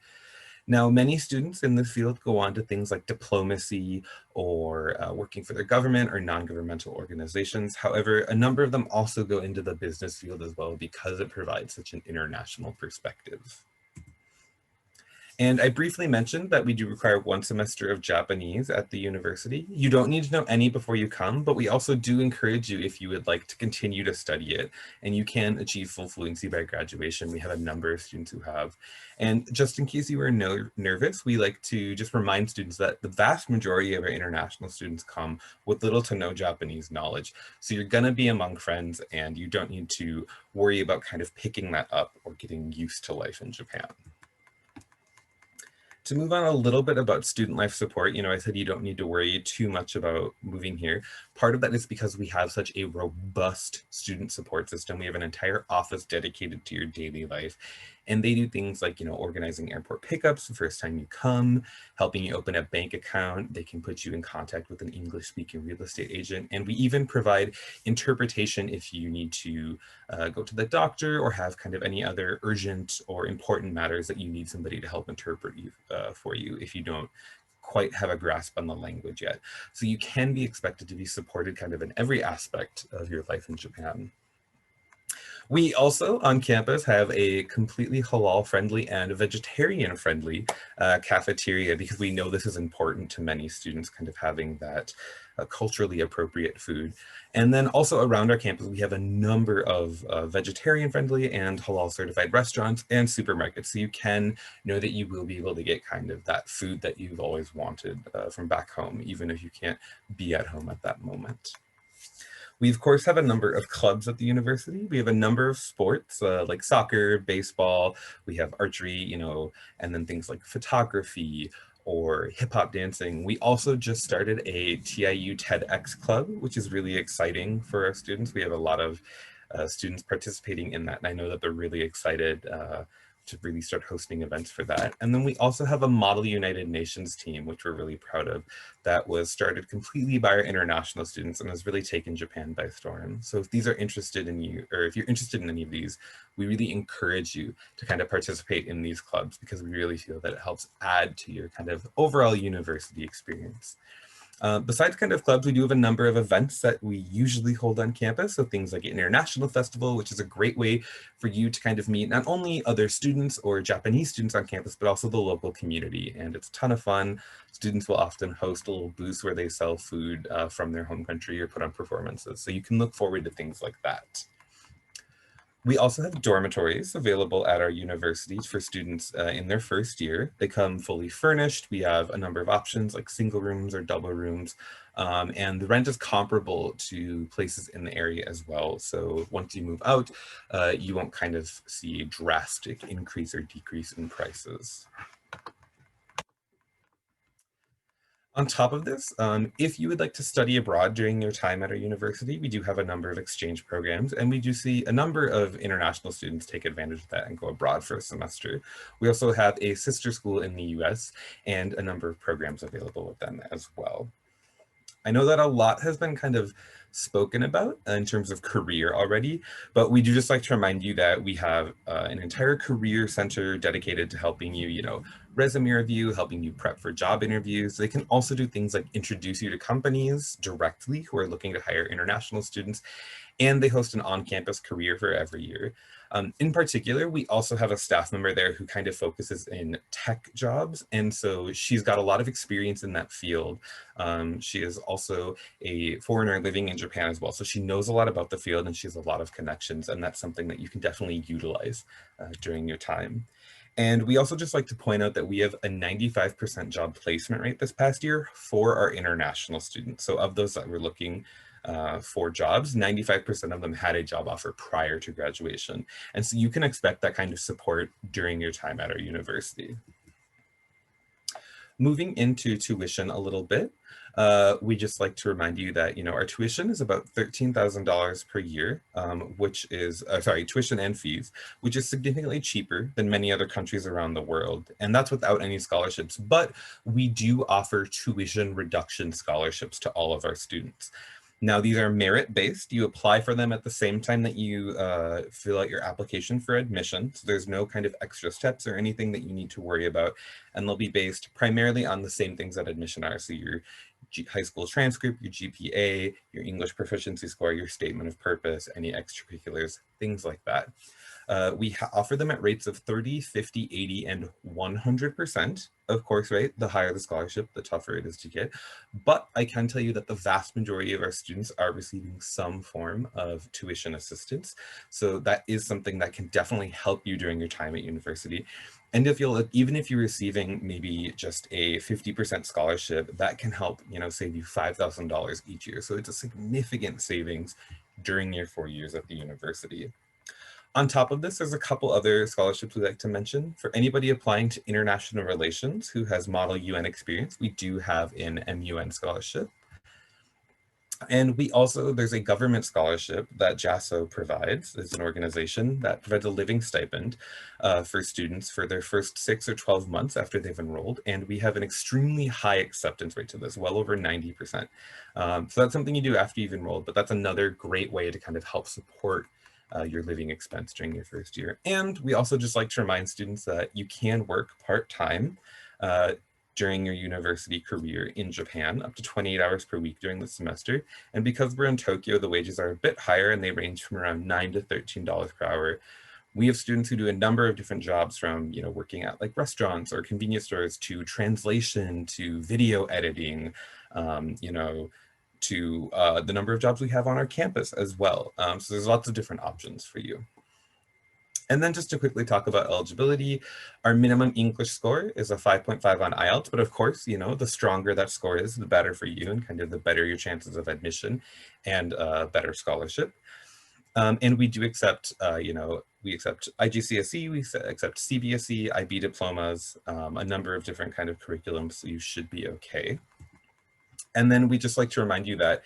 Now, many students in this field go on to things like diplomacy or working for their government or non-governmental organizations. However, a number of them also go into the business field as well because it provides such an international perspective. And I briefly mentioned that we do require 1 semester of Japanese at the university. You don't need to know any before you come, but we also do encourage you if you would like to continue to study it, and you can achieve full fluency by graduation. We have a number of students who have. And just in case you were nervous, we like to just remind students that the vast majority of our international students come with little to no Japanese knowledge. So you're gonna be among friends and you don't need to worry about kind of picking that up or getting used to life in Japan. To move on a little bit about student life support, I said you don't need to worry too much about moving here. Part of that is because we have such a robust student support system. We have an entire office dedicated to your daily life. And they do things like, organizing airport pickups the first time you come, helping you open a bank account. They can put you in contact with an English-speaking real estate agent. And we even provide interpretation if you need to go to the doctor or have kind of any other urgent or important matters that you need somebody to help interpret for you if you don't quite have a grasp on the language yet. So you can be expected to be supported kind of in every aspect of your life in Japan. We also on campus have a completely halal-friendly and vegetarian-friendly cafeteria, because we know this is important to many students, kind of having that culturally appropriate food. And then also around our campus, we have a number of vegetarian-friendly and halal-certified restaurants and supermarkets. So you can know that you will be able to get kind of that food that you've always wanted from back home, even if you can't be at home at that moment. We, of course, have a number of clubs at the university. We have a number of sports like soccer, baseball. We have archery, and then things like photography or hip hop dancing. We also just started a TIU TEDx club, which is really exciting for our students. We have a lot of students participating in that, and I know that they're really excited to really start hosting events for that. And then we also have a Model United Nations team, which we're really proud of, that was started completely by our international students and has really taken Japan by storm. So if these are interested in you, or if you're interested in any of these, we really encourage you to kind of participate in these clubs, because we really feel that it helps add to your kind of overall university experience. Besides kind of clubs, we do have a number of events that we usually hold on campus. So things like an international festival, which is a great way for you to kind of meet not only other students or Japanese students on campus, but also the local community. And it's a ton of fun. Students will often host a little booth where they sell food from their home country or put on performances. So you can look forward to things like that. We also have dormitories available at our university for students in their first year. They come fully furnished. We have a number of options like single rooms or double rooms, and the rent is comparable to places in the area as well. So once you move out, you won't kind of see a drastic increase or decrease in prices. On top of this, if you would like to study abroad during your time at our university, we do have a number of exchange programs, and we do see a number of international students take advantage of that and go abroad for a semester. We also have a sister school in the US and a number of programs available with them as well. I know that a lot has been kind of spoken about in terms of career already, but we do just like to remind you that we have an entire career center dedicated to helping you, resume review, helping you prep for job interviews. They can also do things like introduce you to companies directly who are looking to hire international students, and they host an on-campus career fair every year. In particular, we also have a staff member there who kind of focuses in tech jobs, and so she's got a lot of experience in that field. She is also a foreigner living in Japan as well, so she knows a lot about the field and she has a lot of connections, and that's something that you can definitely utilize during your time. And we also just like to point out that we have a 95% job placement rate this past year for our international students. So of those that were looking for jobs, 95% of them had a job offer prior to graduation. And so you can expect that kind of support during your time at our university. Moving into tuition a little bit, we just like to remind you that, our tuition is about $13,000 per year, which is, tuition and fees, which is significantly cheaper than many other countries around the world. And that's without any scholarships, but we do offer tuition reduction scholarships to all of our students. Now, these are merit-based. You apply for them at the same time that you fill out your application for admission. So there's no kind of extra steps or anything that you need to worry about. And they'll be based primarily on the same things that admission are. So your high school transcript, your GPA, your English proficiency score, your statement of purpose, any extracurriculars, things like that. We offer them at rates of 30, 50, 80, and 100%. Of course, right? The higher the scholarship, the tougher it is to get. But I can tell you that the vast majority of our students are receiving some form of tuition assistance. So that is something that can definitely help you during your time at university. And even if you're receiving maybe just a 50% scholarship, that can help, save you $5,000 each year. So it's a significant savings during your 4 years at the university. On top of this, there's a couple other scholarships we'd like to mention. For anybody applying to international relations who has Model UN experience, we do have an MUN scholarship. And we also, there's a government scholarship that JASO provides. It's an organization that provides a living stipend for students for their first 6 or 12 months after they've enrolled. And we have an extremely high acceptance rate to this, well over 90%. So that's something you do after you've enrolled, but that's another great way to kind of help support your living expense during your first year. And we also just like to remind students that you can work part-time during your university career in Japan, up to 28 hours per week during the semester. And because we're in Tokyo, the wages are a bit higher and they range from around $9 to $13 per hour. We have students who do a number of different jobs from, working at like restaurants or convenience stores to translation, to video editing, to the number of jobs we have on our campus as well. So there's lots of different options for you. And then just to quickly talk about eligibility, our minimum English score is a 5.5 on IELTS, but of course, the stronger that score is, the better for you and kind of the better your chances of admission and better scholarship. And we do accept, we accept IGCSE, we accept CBSE, IB diplomas, a number of different kind of curriculums, so you should be okay. And then we just like to remind you that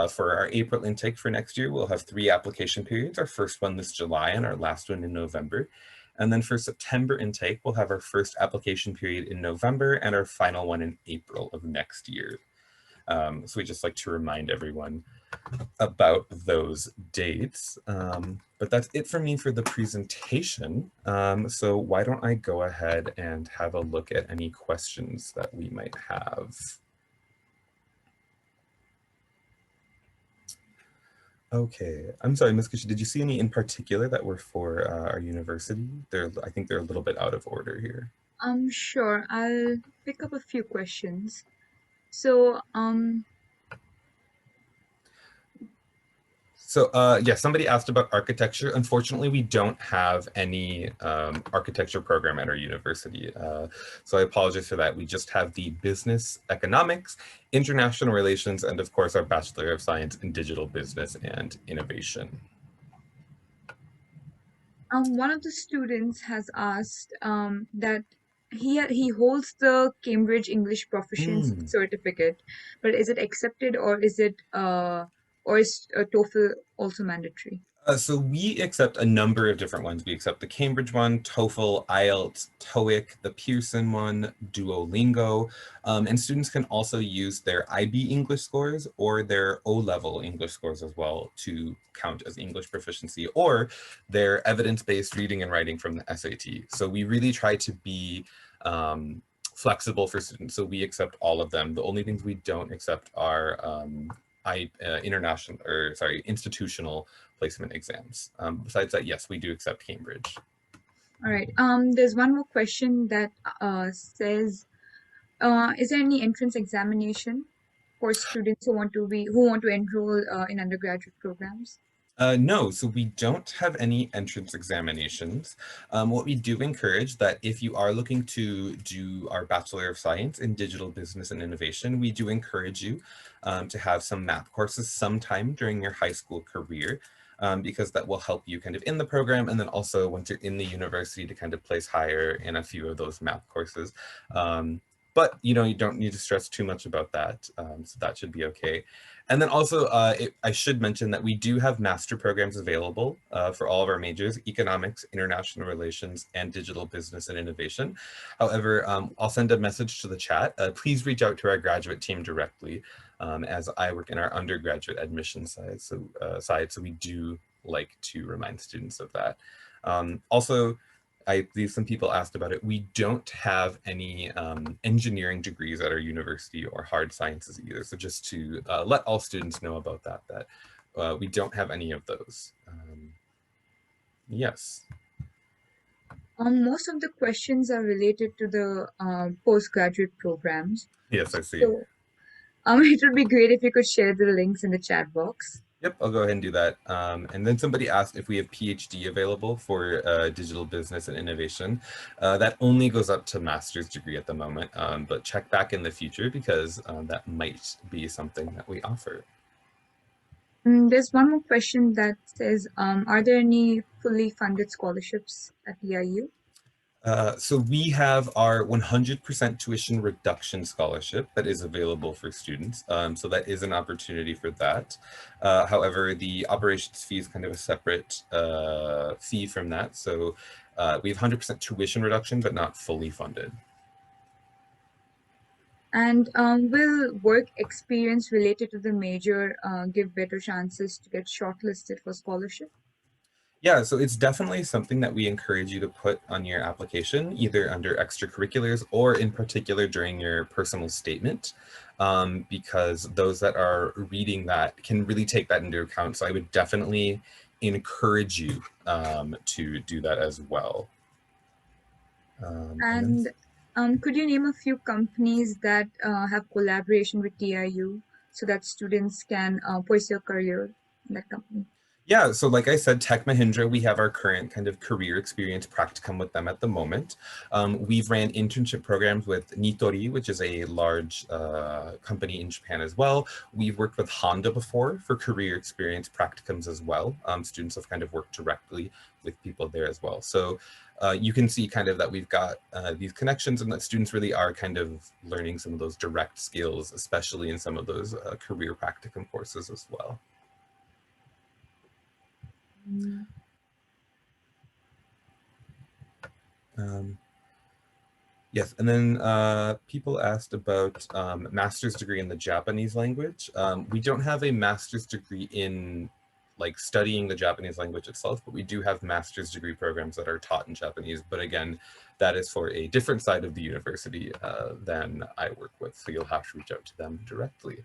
for our April intake for next year, we'll have 3 application periods, our first one this July and our last one in November. And then for September intake, we'll have our first application period in November and our final one in April of next year. So we just like to remind everyone about those dates. But that's it for me for the presentation. So why don't I go ahead and have a look at any questions that we might have. Okay, I'm sorry, Ms. Kishi, did you see any in particular that were for our university? I think they're a little bit out of order here. Sure, I'll pick up a few questions. So, yeah, somebody asked about architecture. Unfortunately, we don't have any architecture program at our university. So I apologize for that. We just have the business economics, international relations, and of course, our Bachelor of Science in Digital Business and Innovation. one of the students has asked that he holds the Cambridge English Proficiency certificate, but is it accepted or is it or is TOEFL also mandatory? So we accept a number of different ones. We accept the Cambridge one, TOEFL, IELTS, TOEIC, the Pearson one, Duolingo, and students can also use their IB English scores or their O-level English scores as well to count as English proficiency, or their evidence-based reading and writing from the SAT. So we really try to be flexible for students. So we accept all of them. The only things we don't accept are institutional placement exams. Besides that, yes, we do accept Cambridge. All right. There's one more question that says, is there any entrance examination for students who want to enroll in undergraduate programs? No, so we don't have any entrance examinations. What we do encourage that if you are looking to do our Bachelor of Science in Digital Business and Innovation, we do encourage you to have some math courses sometime during your high school career, because that will help you kind of in the program, and then also once you're in the university to kind of place higher in a few of those math courses. But you don't need to stress too much about that, so that should be okay. And then also, I should mention that we do have master programs available for all of our majors: economics, international relations, and digital business and innovation. However, I'll send a message to the chat. Please reach out to our graduate team directly, as I work in our undergraduate admission side. So we do like to remind students of that. Also, I believe some people asked about it. We don't have any engineering degrees at our university or hard sciences either. So just to let all students know about that we don't have any of those. Yes. Most of the questions are related to the postgraduate programs. Yes, I see. So, it would be great if you could share the links in the chat box. Yep, I'll go ahead and do that. And then somebody asked if we have PhD available for digital business and innovation. That only goes up to master's degree at the moment, but check back in the future because that might be something that we offer. There's one more question that says, are there any fully funded scholarships at TIU? So we have our 100% tuition reduction scholarship that is available for students. So that is an opportunity for that. However, the operations fee is kind of a separate fee from that. So we have 100% tuition reduction, but not fully funded. And will work experience related to the major give better chances to get shortlisted for scholarship? Yeah, so it's definitely something that we encourage you to put on your application, either under extracurriculars or in particular during your personal statement, because those that are reading that can really take that into account. So I would definitely encourage you to do that as well. Could you name a few companies that have collaboration with TIU so that students can pursue a career in that company? Yeah, so like I said, Tech Mahindra, we have our current kind of career experience practicum with them at the moment. We've ran internship programs with Nitori, which is a large company in Japan as well. We've worked with Honda before for career experience practicums as well. Students have kind of worked directly with people there as well. So you can see kind of that we've got these connections and that students really are kind of learning some of those direct skills, especially in some of those career practicum courses as well. Yes, and then people asked about master's degree in the Japanese language. We don't have a master's degree in like studying the Japanese language itself, but we do have master's degree programs that are taught in Japanese. But again, that is for a different side of the university than I work with. So you'll have to reach out to them directly.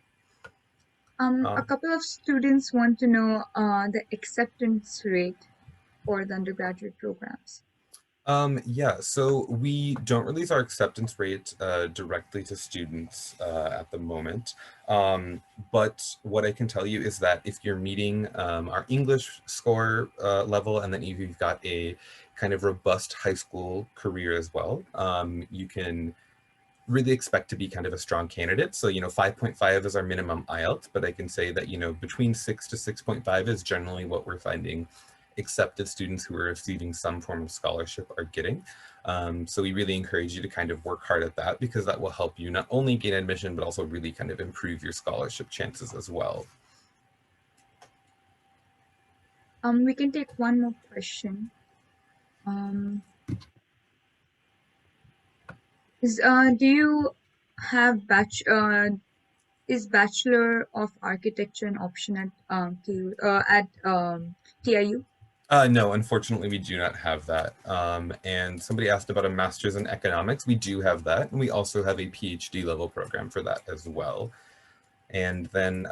A couple of students want to know the acceptance rate for the undergraduate programs. Yeah, so we don't release our acceptance rate directly to students at the moment. But what I can tell you is that if you're meeting our English score level, and then if you've got a kind of robust high school career as well, you can really expect to be kind of a strong candidate. So, 5.5 is our minimum IELTS, but I can say that, between 6 to 6.5 is generally what we're finding accepted students who are receiving some form of scholarship are getting. So we really encourage you to kind of work hard at that, because that will help you not only gain admission, but also really kind of improve your scholarship chances as well. We can take one more question. Do you have is Bachelor of Architecture an option at TIU? No, unfortunately, we do not have that. And somebody asked about a master's in economics. We do have that. And we also have a PhD level program for that as well. And then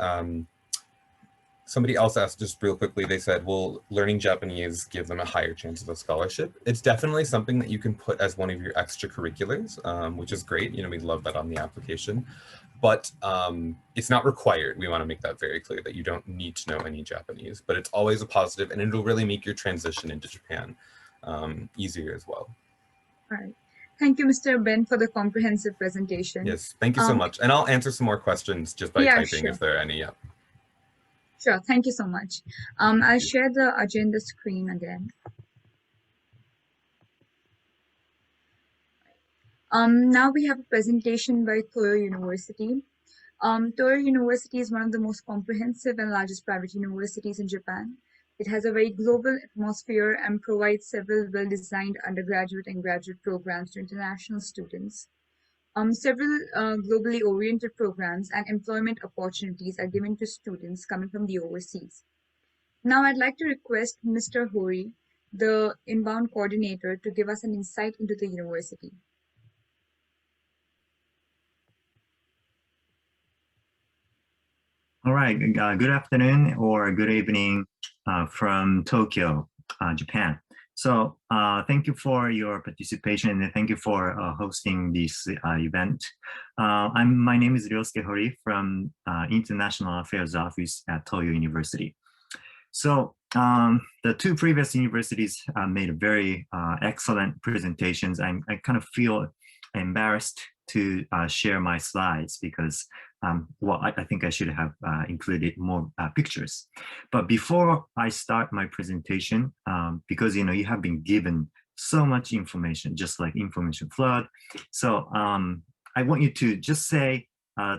somebody else asked just real quickly, they said, will learning Japanese give them a higher chance of a scholarship? It's definitely something that you can put as one of your extracurriculars, which is great. We love that on the application. But it's not required. We want to make that very clear that you don't need to know any Japanese, but it's always a positive, and it'll really make your transition into Japan easier as well. All right. Thank you, Mr. Ben, for the comprehensive presentation. Yes, thank you so much. And I'll answer some more questions just by typing if there are any. Yeah. Sure, thank you so much. I'll share the agenda screen again. Now we have a presentation by Toyo University. Toyo University is one of the most comprehensive and largest private universities in Japan. It has a very global atmosphere and provides several well-designed undergraduate and graduate programs to international students. Several globally oriented programs and employment opportunities are given to students coming from the overseas. Now I'd like to request Mr. Hori, the inbound coordinator, to give us an insight into the university. All right, good afternoon or good evening from Tokyo, Japan. So thank you for your participation and thank you for hosting this event. My name is Ryosuke Hori from International Affairs Office at Toyo University. So the two previous universities made very excellent presentations. I kind of feel embarrassed to share my slides because, well, I think I should have included more pictures. But before I start my presentation, because you have been given so much information, just like information flood. So I want you to just say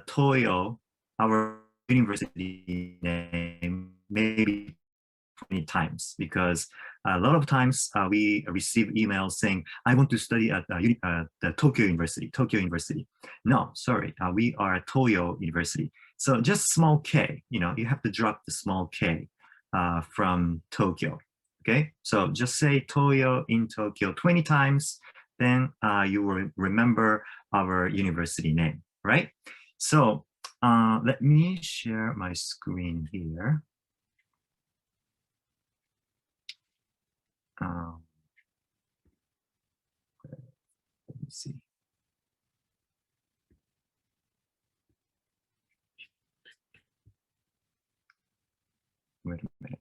Toyo, our university name, maybe 20 times, because a lot of times we receive emails saying, I want to study at the Tokyo University. No, sorry, we are Toyo University. So just small k, you have to drop the small k from Tokyo. Okay, so just say Toyo in Tokyo 20 times, then you will remember our university name, right? So let me share my screen here. Let me see. Wait a minute.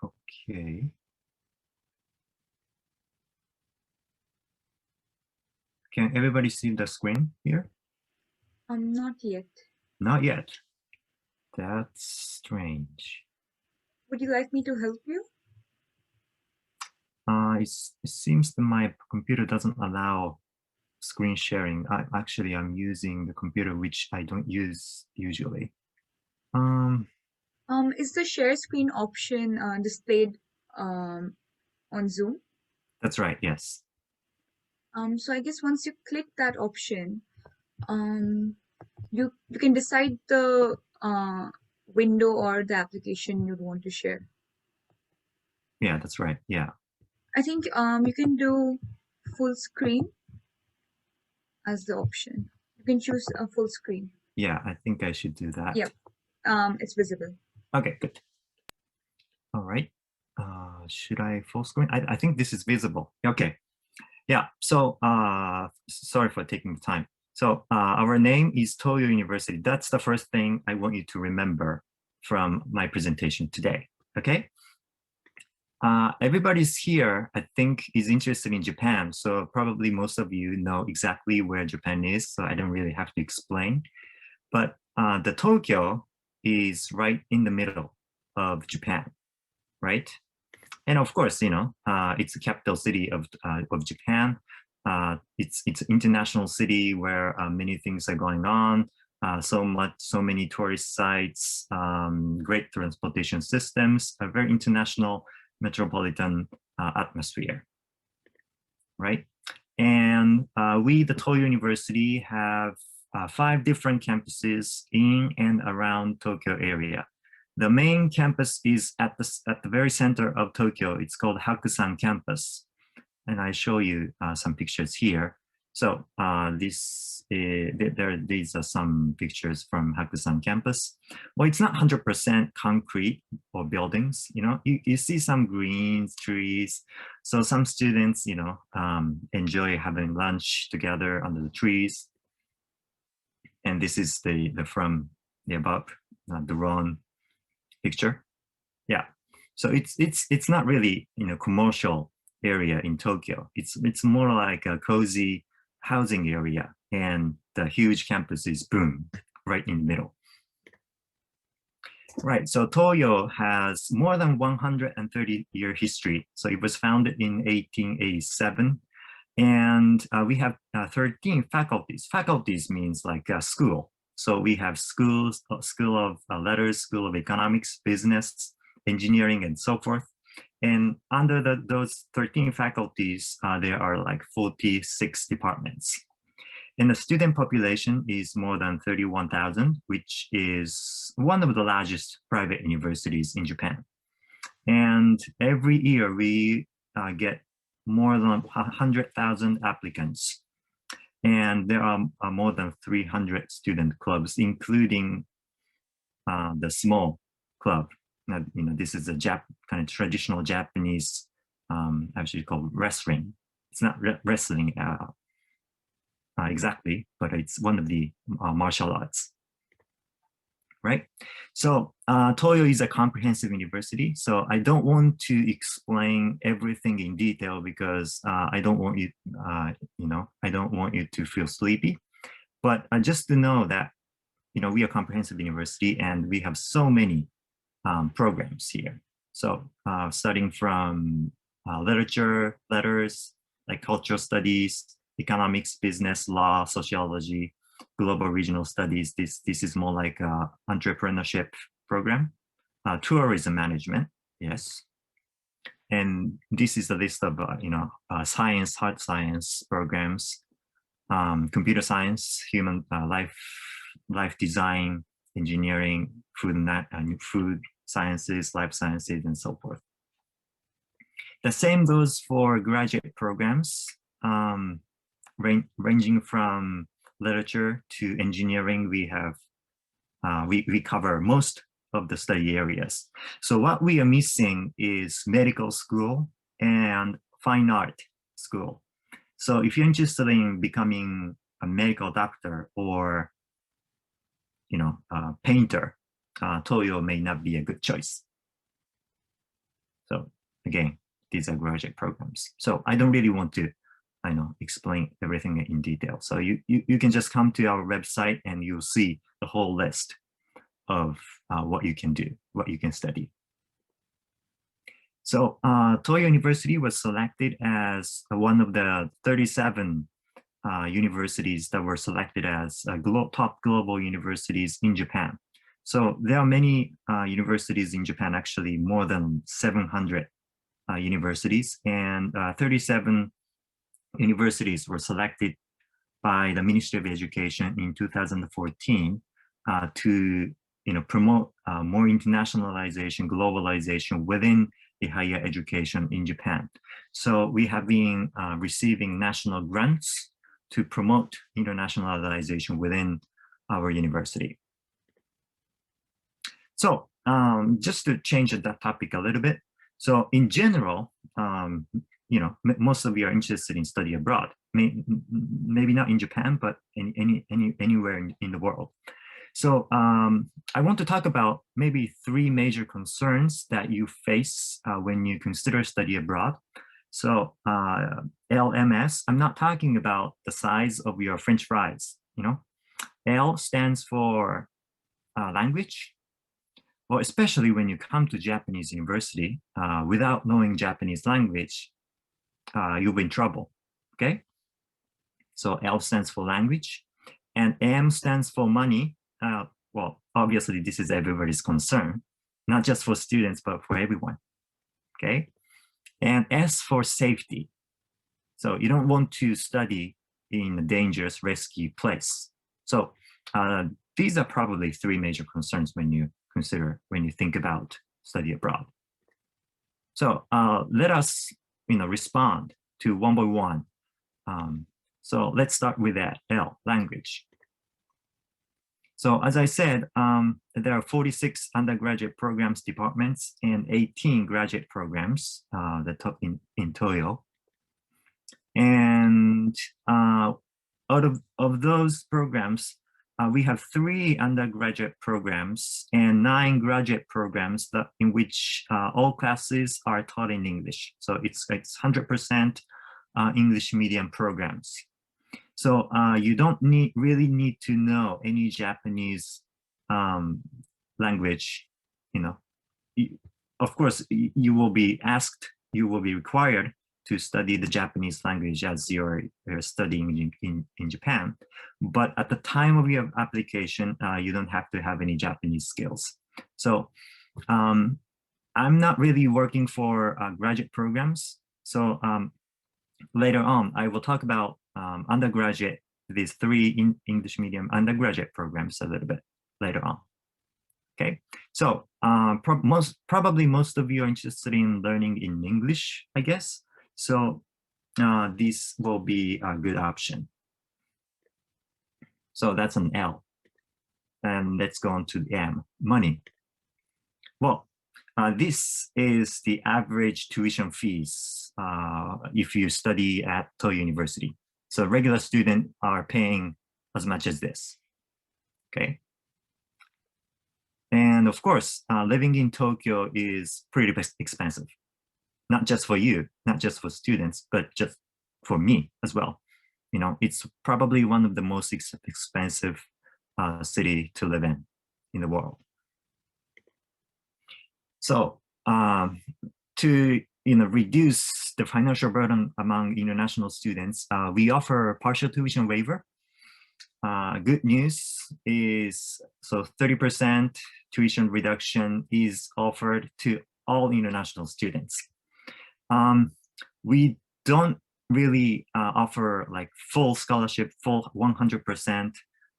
Okay. Can everybody see the screen here? Not yet. Not yet. That's strange. Would you like me to help you? It seems that my computer doesn't allow screen sharing. Actually, I'm using the computer which I don't use usually. Is the share screen option displayed on Zoom? That's right, yes. So I guess once you click that option, you can decide the window or the application you'd want to share. Yeah, that's right, yeah. I think you can do full screen as the option. You can choose a full screen. Yeah, I think I should do that. Yep, it's visible. Okay, good. All right. Should I full screen? I think this is visible. Okay. Yeah. So sorry for taking the time. So our name is Toyo University. That's the first thing I want you to remember from my presentation today. Okay. Everybody's here, I think, is interested in Japan. So probably most of you know exactly where Japan is. So I don't really have to explain. But the Tokyo is right in the middle of Japan, right? And of course, it's the capital city of Japan. It's an international city where many things are going on. So many tourist sites, great transportation systems, a very international metropolitan atmosphere, right? And we, the Toyo University, have 5 different campuses in and around Tokyo area. The main campus is at the very center of Tokyo. It's called Hakusan campus. And I show you some pictures here. So these are some pictures from Hakusan campus. Well, it's not 100% concrete or buildings. You see some greens, trees. So some students, enjoy having lunch together under the trees. And this is the from the above, the wrong picture. Yeah. So it's not really commercial area in Tokyo. It's more like a cozy housing area, and the huge campus is boom right in the middle. Right. So Toyo has more than 130-year history. So it was founded in 1887. And we have 13 faculties. Faculties means like a school. So we have schools, School of Letters, School of Economics, Business, Engineering, and so forth. And under those 13 faculties, there are like 46 departments. And the student population is more than 31,000, which is one of the largest private universities in Japan. And every year we get more than 100,000 applicants. And there are more than 300 student clubs, including the small club. This is a kind of traditional Japanese, actually called wrestling. It's not wrestling. exactly, but it's one of the martial arts. Right? So Toyo is a comprehensive university. So I don't want to explain everything in detail because I don't want you, I don't want you to feel sleepy. But just to know that, we are a comprehensive university and we have so many programs here. So starting from literature, letters, like cultural studies, economics, business, law, sociology, global regional studies. This is more like a entrepreneurship program, tourism management, yes. And this is the list of science, hard science programs, computer science, human life design, engineering, food sciences, life sciences, and so forth. The same goes for graduate programs, ranging from literature to engineering. We have we cover most of the study areas. So what we are missing is medical school and fine art school. So if you're interested in becoming a medical doctor or a painter, Toyo may not be a good choice. So again, these are graduate programs. So I don't really want to explain everything in detail. So you can just come to our website and you'll see the whole list of what you can do, what you can study. So Toyo University was selected as one of the 37 universities that were selected as top global universities in Japan. So there are many universities in Japan, actually more than 700 universities, and 37 universities were selected by the Ministry of Education in 2014 to promote more internationalization, globalization within the higher education in Japan. So we have been receiving national grants to promote internationalization within our university. So just to change the topic a little bit. So in general, most of you are interested in study abroad. Maybe not in Japan, but anywhere in the world. So I want to talk about maybe 3 major concerns that you face when you consider study abroad. So LMS, I'm not talking about the size of your French fries, L stands for language. Well, especially when you come to Japanese university, without knowing Japanese language, you'll be in trouble, okay? So L stands for language, and M stands for money. Well, obviously this is everybody's concern, not just for students, but for everyone, okay? And S for safety. So you don't want to study in a dangerous, risky place. So these are probably 3 major concerns when you think about study abroad. So let us, respond to one by one. So let's start with that L, language. So as I said, there are 46 undergraduate programs, departments, and 18 graduate programs in Toyo. And out of those programs, we have 3 undergraduate programs and 9 graduate programs in which all classes are taught in English. So it's 100% English medium programs. So you don't really need to know any Japanese language. Of course, you will be required to study the Japanese language as you're studying in Japan. But at the time of your application, you don't have to have any Japanese skills. So I'm not really working for graduate programs. So later on, I will talk about undergraduate, these 3 English medium undergraduate programs a little bit later on. Okay, so probably most of you are interested in learning in English, I guess. So this will be a good option. So that's an L. And let's go on to the M, money. Well, this is the average tuition fees if you study at Toyo University. So regular students are paying as much as this, okay? And of course, living in Tokyo is pretty expensive, not just for you, not just for students, but just for me as well. You know, it's probably one of the most expensive city to live in the world. So to reduce the financial burden among international students, we offer partial tuition waiver. Good news is, so 30% tuition reduction is offered to all international students. We don't really offer like full scholarship, full 100%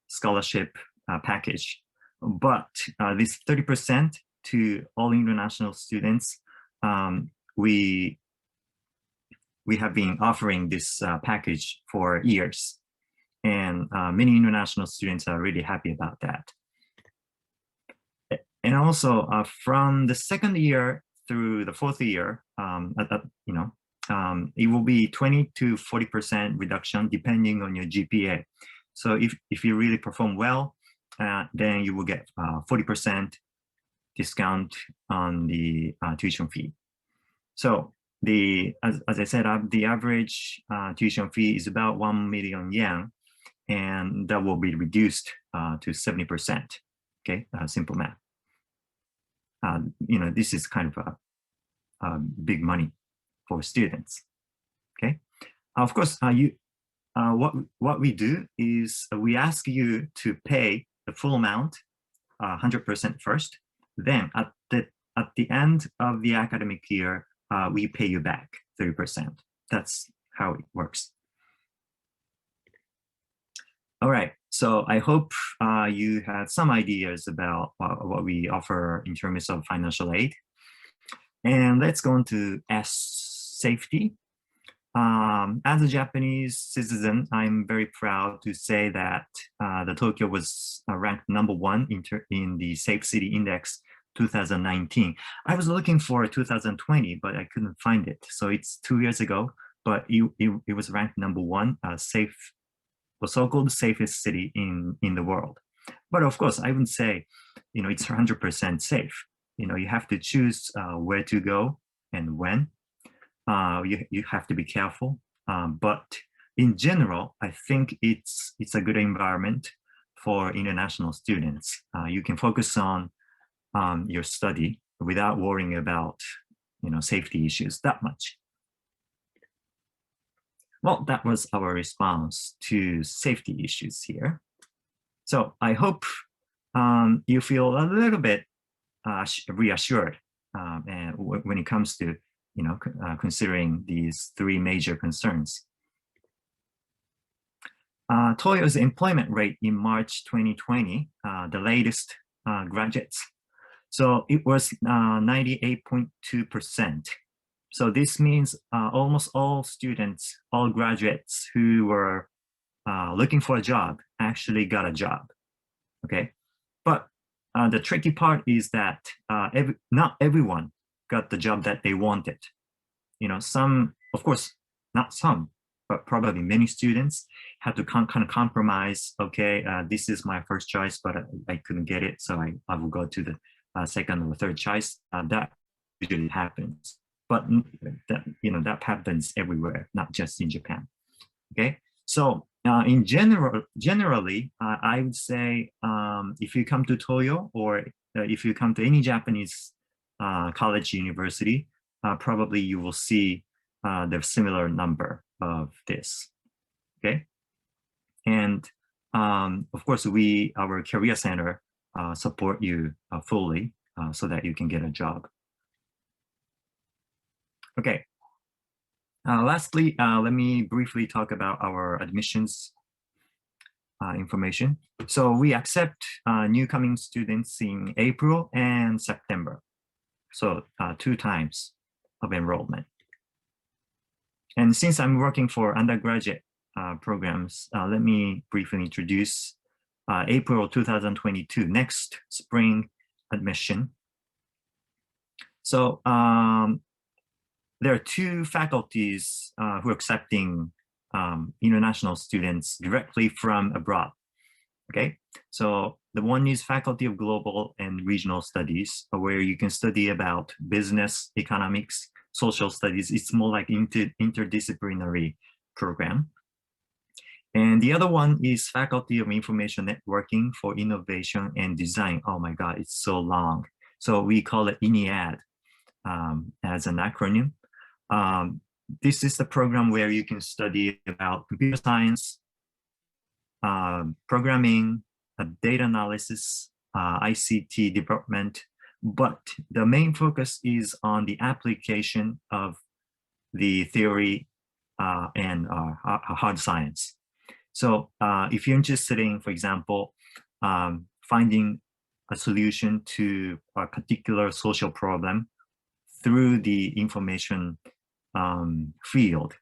scholarship package, but this 30% to all international students, we have been offering this package for years, and many international students are really happy about that. And also from the second year through the fourth year, it will be 20 to 40% reduction depending on your GPA. So if you really perform well, then you will get 40% discount on the tuition fee. So as I said, the average tuition fee is about 1 million yen, and that will be reduced to 70%. Okay, simple math. This is kind of a big money for students. Okay, of course, what we do is we ask you to pay the full amount, 100% first. Then at the end of the academic year, we pay you back 30%. That's how it works. All right, so I hope you had some ideas about what we offer in terms of financial aid. And let's go on to safety. As a Japanese citizen, I'm very proud to say that the Tokyo was ranked #1 in the Safe City Index 2019. I was looking for 2020, but I couldn't find it. So it's 2 years ago, but it was ranked #1, the so-called safest city in the world. But of course, I wouldn't say, it's 100% safe. You have to choose where to go and when. You have to be careful, but in general, I think it's a good environment for international students. You can focus on your study without worrying about safety issues that much. Well, that was our response to safety issues here. So I hope you feel a little bit reassured and when it comes to considering these 3 major concerns. Toyo's employment rate in March 2020, the latest graduates. So it was 98.2%. So this means almost all students, all graduates who were looking for a job actually got a job, okay? But the tricky part is that not everyone got the job that they wanted. Some, of course, not some, but probably many students had to kind of compromise. Okay, this is my first choice, but I couldn't get it, so I will go to the second or third choice. That usually happens, but that happens everywhere, not just in Japan. Okay, so in generally, I would say if you come to Toyo or if you come to any Japanese college, university, probably you will see the similar number of this, okay? And of course, our career center support you fully so that you can get a job. Okay. Lastly, let me briefly talk about our admissions information. So we accept newcoming students in April and September. So 2 times of enrollment. And since I'm working for undergraduate programs, let me briefly introduce April 2022, next spring admission. So there are 2 faculties who are accepting international students directly from abroad. Okay, so the one is Faculty of Global and Regional Studies, where you can study about business, economics, social studies. It's more like interdisciplinary program. And the other one is Faculty of Information Networking for Innovation and Design. Oh my God, it's so long. So we call it INIAD as an acronym. This is the program where you can study about computer science, programming, data analysis, ICT development, but the main focus is on the application of the theory and hard science. So if you're interested in, for example, finding a solution to a particular social problem through the information field,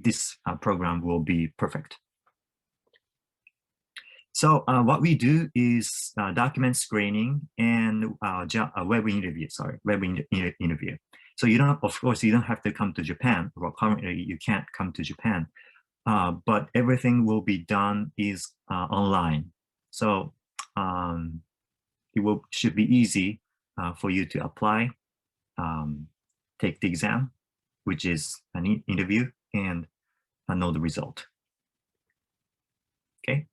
this program will be perfect. So what we do is document screening and web interview. So you don't, of course, you don't have to come to Japan. Well, currently you can't come to Japan, but everything will be done is online. So it should be easy for you to apply, take the exam, which is an interview, and know the result. Okay.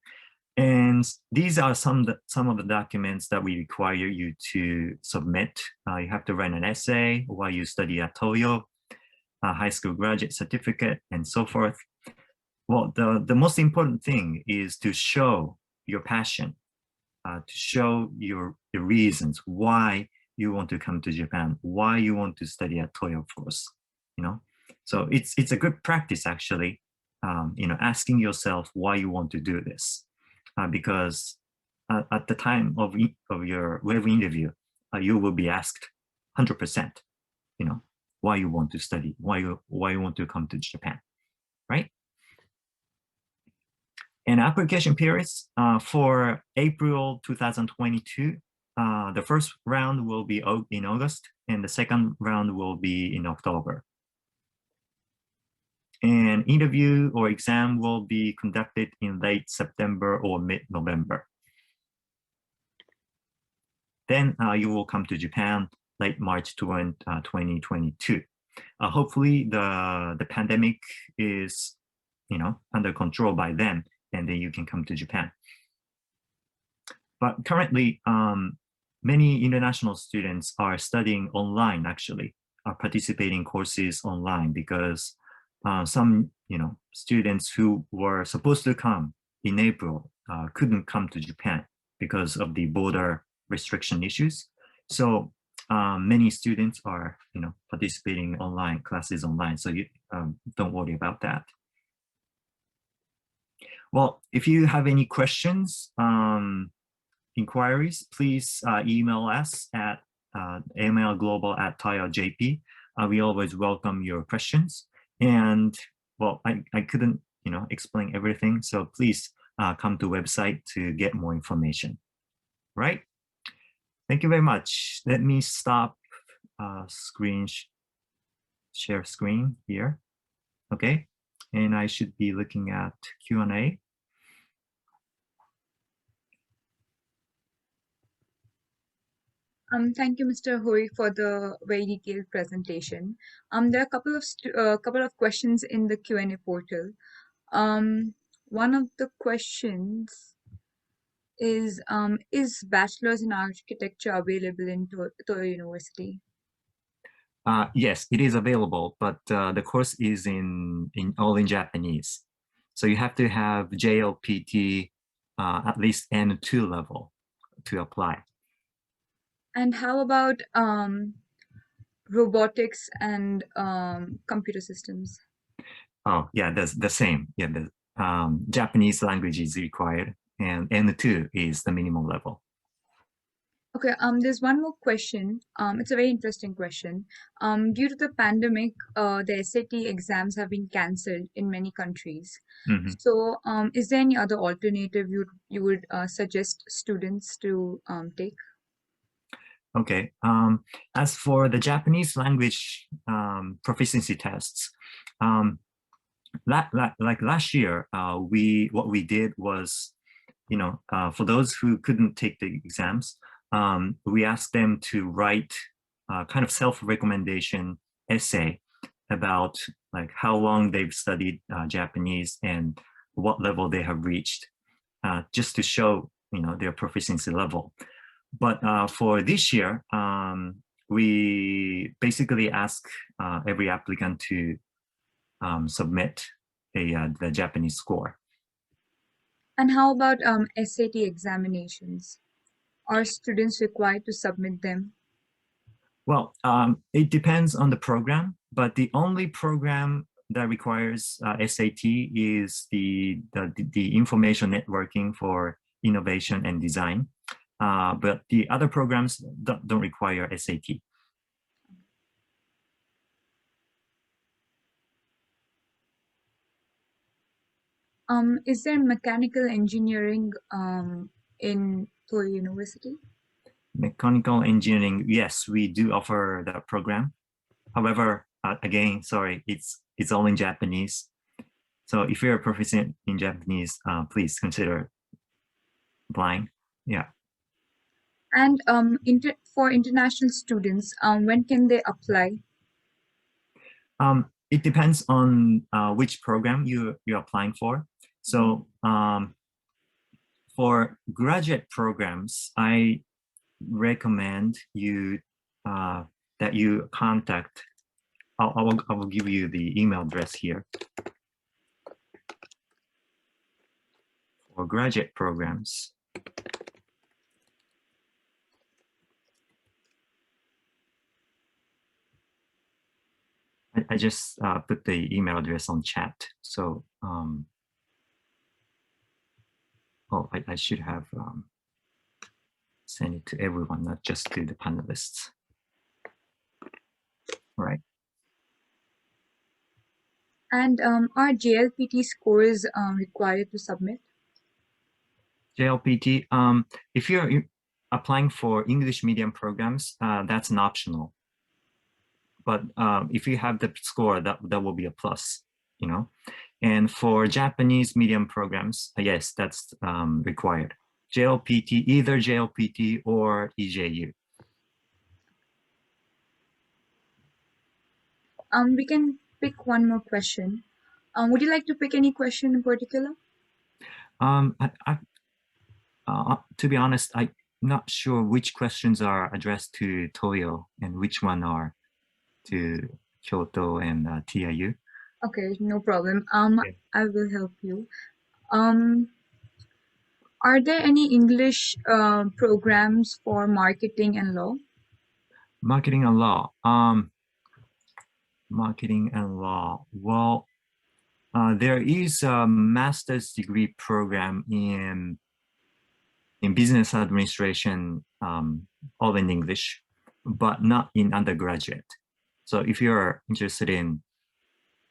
And these are some of the documents that we require you to submit. You have to write an essay while you study at Toyo, a high school graduate certificate, and so forth. Well, the most important thing is to show your passion, to show your reasons why you want to come to Japan, why you want to study at Toyo, of course. You know, so it's a good practice actually. You know, asking yourself why you want to do this. Because at the time of your web interview, you will be asked 100%, you know, why you want to study, why you want to come to Japan, right? And application periods for April 2022, the first round will be in August, and the second round will be in October. An interview or exam will be conducted in late September or mid-November. Then you will come to Japan late March 2022. Hopefully the pandemic is, you know, under control by then, and then you can come to Japan. But currently, many international students are studying online, actually, are participating courses online because some, you know, students who were supposed to come in April couldn't come to Japan because of the border restriction issues. So many students are, you know, participating online classes online. So you don't worry about that. Well, if you have any questions, inquiries, please email us at mailglobal@Jlpt. We always welcome your questions. And well, I couldn't, you know, explain everything. So please come to website to get more information, right? Thank you very much. Let me stop share screen here. Okay, and I should be looking at Q&A. Thank you, Mr. Hori, for the very detailed presentation. There are a couple of questions in the Q&A portal. One of the questions is bachelor's in architecture available in Toyo University? Yes, it is available, but the course is all in Japanese. So you have to have Jlpt at least N2 level to apply. And how about robotics and computer systems? Oh, yeah, that's the same. Yeah, the Japanese language is required, and N2 is the minimum level. Okay, there's one more question. It's a very interesting question. Due to the pandemic, the SAT exams have been cancelled in many countries. Mm-hmm. So, is there any other alternative you would suggest students to take? Okay. As for the Japanese language proficiency tests, like last year, what we did was, for those who couldn't take the exams, we asked them to write kind of self-recommendation essay about like how long they've studied Japanese and what level they have reached, just to show their proficiency level. But for this year, we basically ask every applicant to submit the Japanese score. And how about SAT examinations? Are students required to submit them? Well, it depends on the program, but the only program that requires SAT is the information networking for innovation and design. But the other programs don't require SAT. Is there mechanical engineering in Toyo University? Mechanical engineering, yes, we do offer that program. However, again, sorry, it's all in Japanese. So if you're proficient in Japanese, please consider applying. Yeah. And for international students, when can they apply? It depends on which program you're applying for. So for graduate programs, I recommend you that you contact. I will give you the email address here. For graduate programs, I just put the email address on chat. So, I should have sent it to everyone, not just to the panelists. Right. And are JLPT scores required to submit? JLPT, if you're applying for English medium programs, that's an optional. But if you have the score, that will be a plus, And for Japanese medium programs, yes, that's required. JLPT, either JLPT or EJU. We can pick one more question. Would you like to pick any question in particular? To be honest, I'm not sure which questions are addressed to Toyo and which one are to Kyoto and TIU. Okay, no problem. Okay. I will help you. Are there any English programs for marketing and law? Marketing and law. Marketing and law. Well, there is a master's degree program in business administration, all in English, but not in undergraduate. So if you're interested in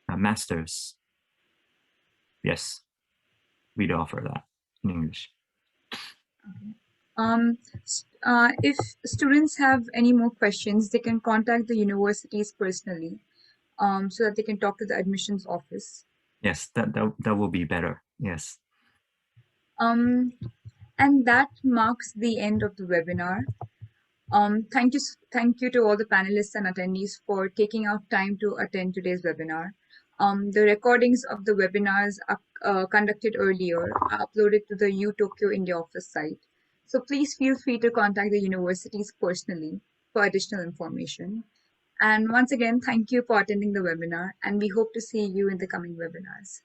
a master's, yes, we'd offer that in English. Okay. If students have any more questions, they can contact the universities personally, so that they can talk to the admissions office. Yes, that will be better. Yes. And that marks the end of the webinar. Thank you to all the panelists and attendees for taking out time to attend today's webinar. The recordings of the webinars conducted earlier are uploaded to the Tokyo India office site. So please feel free to contact the universities personally for additional information. And once again, thank you for attending the webinar, and we hope to see you in the coming webinars.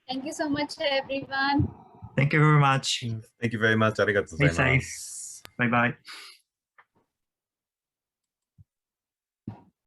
Thank you so much, everyone. Thank you very much. Thank you very much. ありがとうございます。Bye bye.